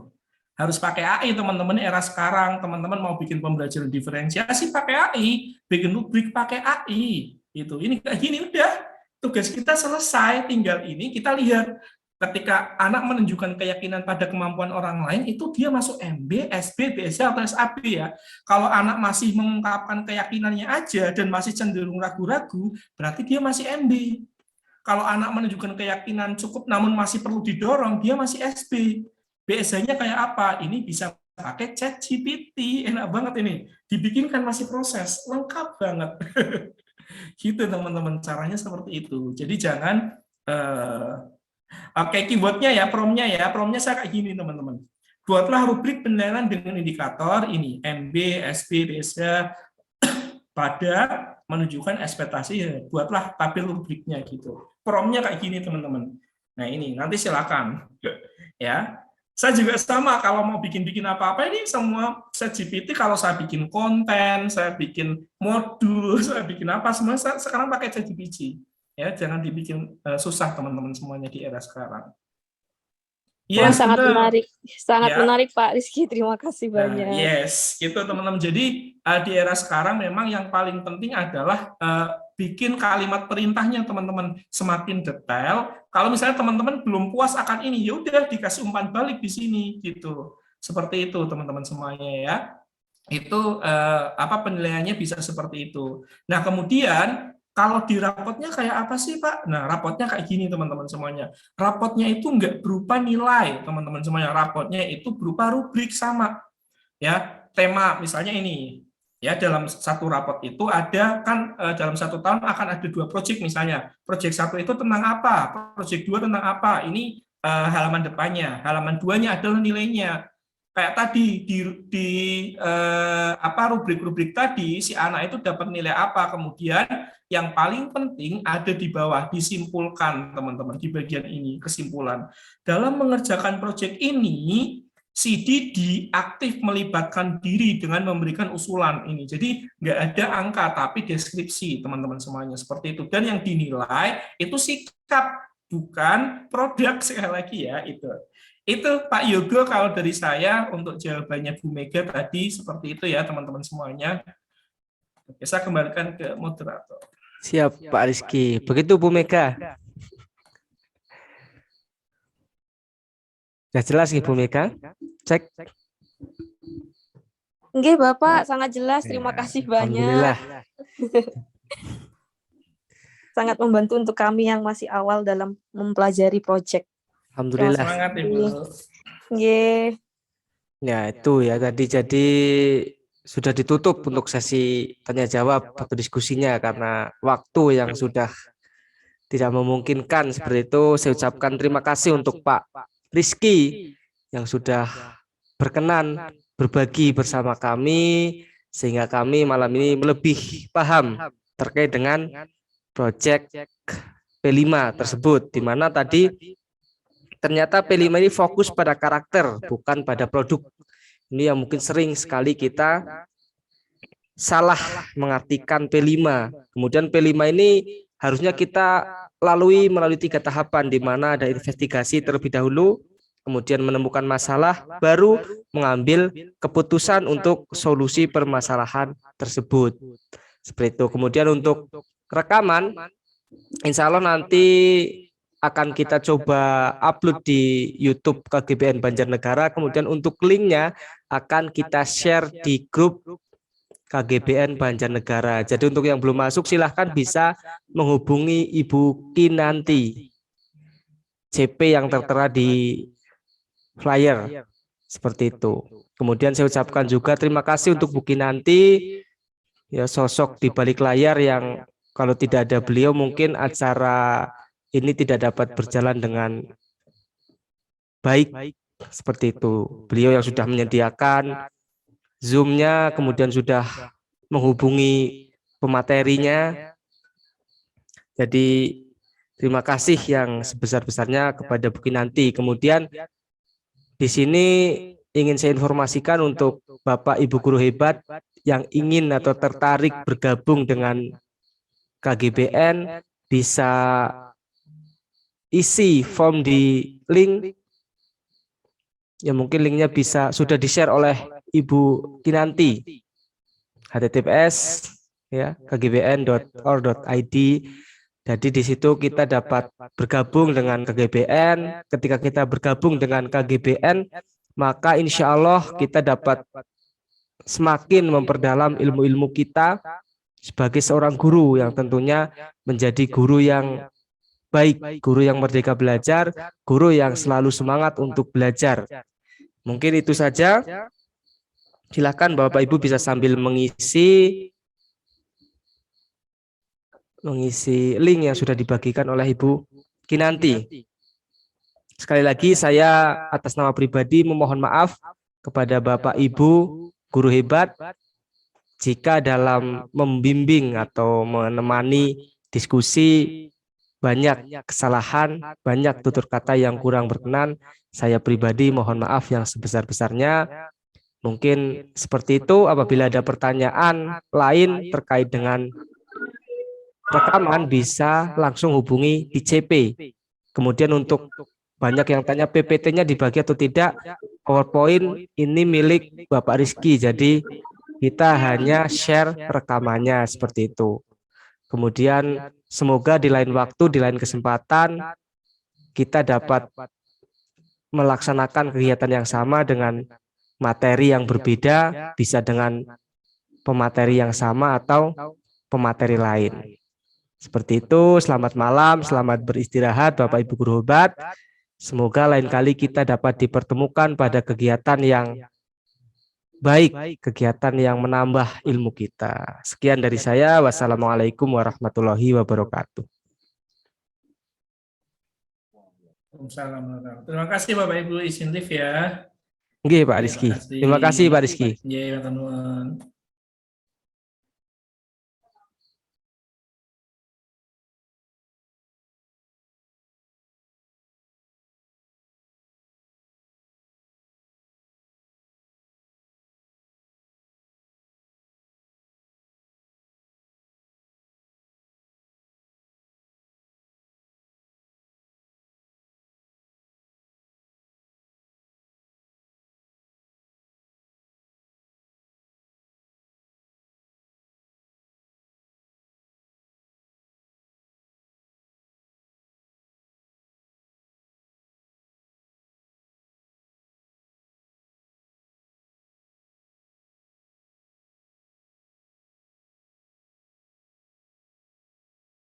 Harus pakai AI, teman-teman, era sekarang. Teman-teman mau bikin pembelajaran diferensiasi, pakai AI. Bikin rubrik pakai AI. Gitu. Ini kayak gini, udah. Tugas kita selesai, tinggal ini kita lihat. Ketika anak menunjukkan keyakinan pada kemampuan orang lain, itu dia masuk MB, SB, BSC, atau SAB ya. Kalau anak masih mengungkapkan keyakinannya aja dan masih cenderung ragu-ragu, berarti dia masih MB. Kalau anak menunjukkan keyakinan cukup namun masih perlu didorong, dia masih SB. BSC-nya kayak apa? Ini bisa pakai ChatGPT, enak banget ini. Dibikinkan masih proses, lengkap banget. Gitu teman-teman, caranya seperti itu. Jadi jangan Oke, keywordnya ya, promnya saya kayak gini teman-teman. Buatlah rubrik penilaian dengan indikator ini, MB, SB, BSH, pada menunjukkan ekspektasi, buatlah tabel rubriknya gitu. Promnya kayak gini teman-teman. Nah ini, nanti silakan. Ya, saya juga sama kalau mau bikin apa-apa ini semua ChatGPT. Kalau saya bikin konten, saya bikin modul, saya bikin apa, semua sekarang pakai ChatGPT. Ya, jangan dibikin susah teman-teman semuanya di era sekarang. Yes, sangat menarik, menarik Pak Rizky. Terima kasih banyak. Yes, gitu teman-teman. Jadi di era sekarang memang yang paling penting adalah bikin kalimat perintahnya teman-teman semakin detail. Kalau misalnya teman-teman belum puas akan ini, ya udah dikasih umpan balik di sini gitu. Seperti itu teman-teman semuanya ya. Itu penilaiannya bisa seperti itu. Nah kemudian kalau di rapotnya kayak apa sih Pak? Nah rapotnya kayak gini teman-teman semuanya. Rapotnya itu nggak berupa nilai teman-teman semuanya. Rapotnya itu berupa rubrik sama. Ya tema misalnya ini. Ya, dalam satu rapot itu ada kan dalam satu tahun akan ada 2 proyek misalnya. Proyek 1 itu tentang apa, proyek 2 tentang apa. Ini halaman depannya, halaman 2-nya adalah nilainya. Kayak tadi di rubrik-rubrik tadi si anak itu dapat nilai apa, kemudian yang paling penting ada di bawah disimpulkan teman-teman di bagian ini kesimpulan. Dalam mengerjakan proyek ini si Didi aktif melibatkan diri dengan memberikan usulan ini. Jadi nggak ada angka, tapi deskripsi teman-teman semuanya seperti itu. Dan yang dinilai itu sikap, bukan produk sekali lagi ya itu. Itu Pak Yogo kalau dari saya untuk jawabannya Bu Mega tadi seperti itu ya teman-teman semuanya. Oke, saya kembalikan ke moderator. Siap Pak Rizky. Begitu Bu Mega. Sudah jelas Ibu Mega? Cek. Nggih, Bapak, sangat jelas. Terima kasih banyak. Alhamdulillah. Sangat membantu untuk kami yang masih awal dalam mempelajari proyek. Alhamdulillah. Semangat Ibu. Nggih. Ya itu ya tadi, jadi sudah ditutup untuk sesi tanya jawab atau diskusinya karena waktu yang sudah tidak memungkinkan. Seperti itu saya ucapkan terima kasih untuk Pak Rizky yang sudah berkenan berbagi bersama kami sehingga kami malam ini lebih paham terkait dengan proyek P5 tersebut, di mana tadi ternyata P5 ini fokus pada karakter bukan pada produk. Ini yang mungkin sering sekali kita salah mengartikan P5. Kemudian P5 ini harusnya kita melalui 3 tahapan, di mana ada investigasi terlebih dahulu, kemudian menemukan masalah, baru mengambil keputusan untuk solusi permasalahan tersebut. Seperti itu. Kemudian untuk rekaman, insya Allah nanti akan kita coba upload di YouTube KGBN Banjarnegara. Kemudian untuk linknya akan kita share di grup KGBN Banjarnegara. Jadi untuk yang belum masuk silahkan bisa menghubungi Ibu Kinanti, CP yang tertera di flyer seperti itu. Kemudian saya ucapkan juga terima kasih untuk Bu Kinanti, ya, sosok di balik layar yang kalau tidak ada beliau mungkin acara ini tidak dapat berjalan dengan baik seperti itu. Beliau yang sudah menyediakan Zoom-nya, kemudian sudah menghubungi pematerinya. Jadi terima kasih yang sebesar-besarnya kepada Bu Kinanti. Kemudian di sini ingin saya informasikan untuk Bapak Ibu guru hebat yang ingin atau tertarik bergabung dengan KGBN bisa isi form di link. Ya mungkin linknya bisa sudah di-share oleh Ibu Kinanti, https ya kgbn.or.id. Jadi di situ kita dapat bergabung dengan KGBN. Ketika kita bergabung dengan KGBN, maka insya Allah kita dapat semakin memperdalam ilmu-ilmu kita sebagai seorang guru yang tentunya menjadi guru yang baik, guru yang merdeka belajar, guru yang selalu semangat untuk belajar. Mungkin itu saja. Silakan Bapak Ibu bisa sambil mengisi link yang sudah dibagikan oleh Ibu Kinanti. Sekali lagi saya atas nama pribadi memohon maaf kepada Bapak Ibu guru hebat jika dalam membimbing atau menemani diskusi banyak kesalahan, banyak tutur kata yang kurang berkenan. Saya pribadi mohon maaf yang sebesar-besarnya. Mungkin seperti itu. Apabila ada pertanyaan lain terkait dengan rekaman bisa langsung hubungi di CP. Kemudian untuk banyak yang tanya PPT-nya dibagi atau tidak, PowerPoint ini milik Bapak Rizky, jadi kita hanya share rekamannya seperti itu. Kemudian semoga di lain waktu, di lain kesempatan kita dapat melaksanakan kegiatan yang sama dengan materi yang berbeda, bisa dengan pemateri yang sama atau pemateri lain. Seperti itu, selamat malam, selamat beristirahat Bapak Ibu guru hebat. Semoga lain kali kita dapat dipertemukan pada kegiatan yang baik kegiatan yang menambah ilmu kita. Sekian dari saya. Wassalamualaikum warahmatullahi wabarakatuh. Waalaikumsalam. Terima kasih Bapak Ibu izin live ya. Nggih, Pak Terima Rizky. kasih. Terima kasih, Pak Rizky. Ya, teman-teman.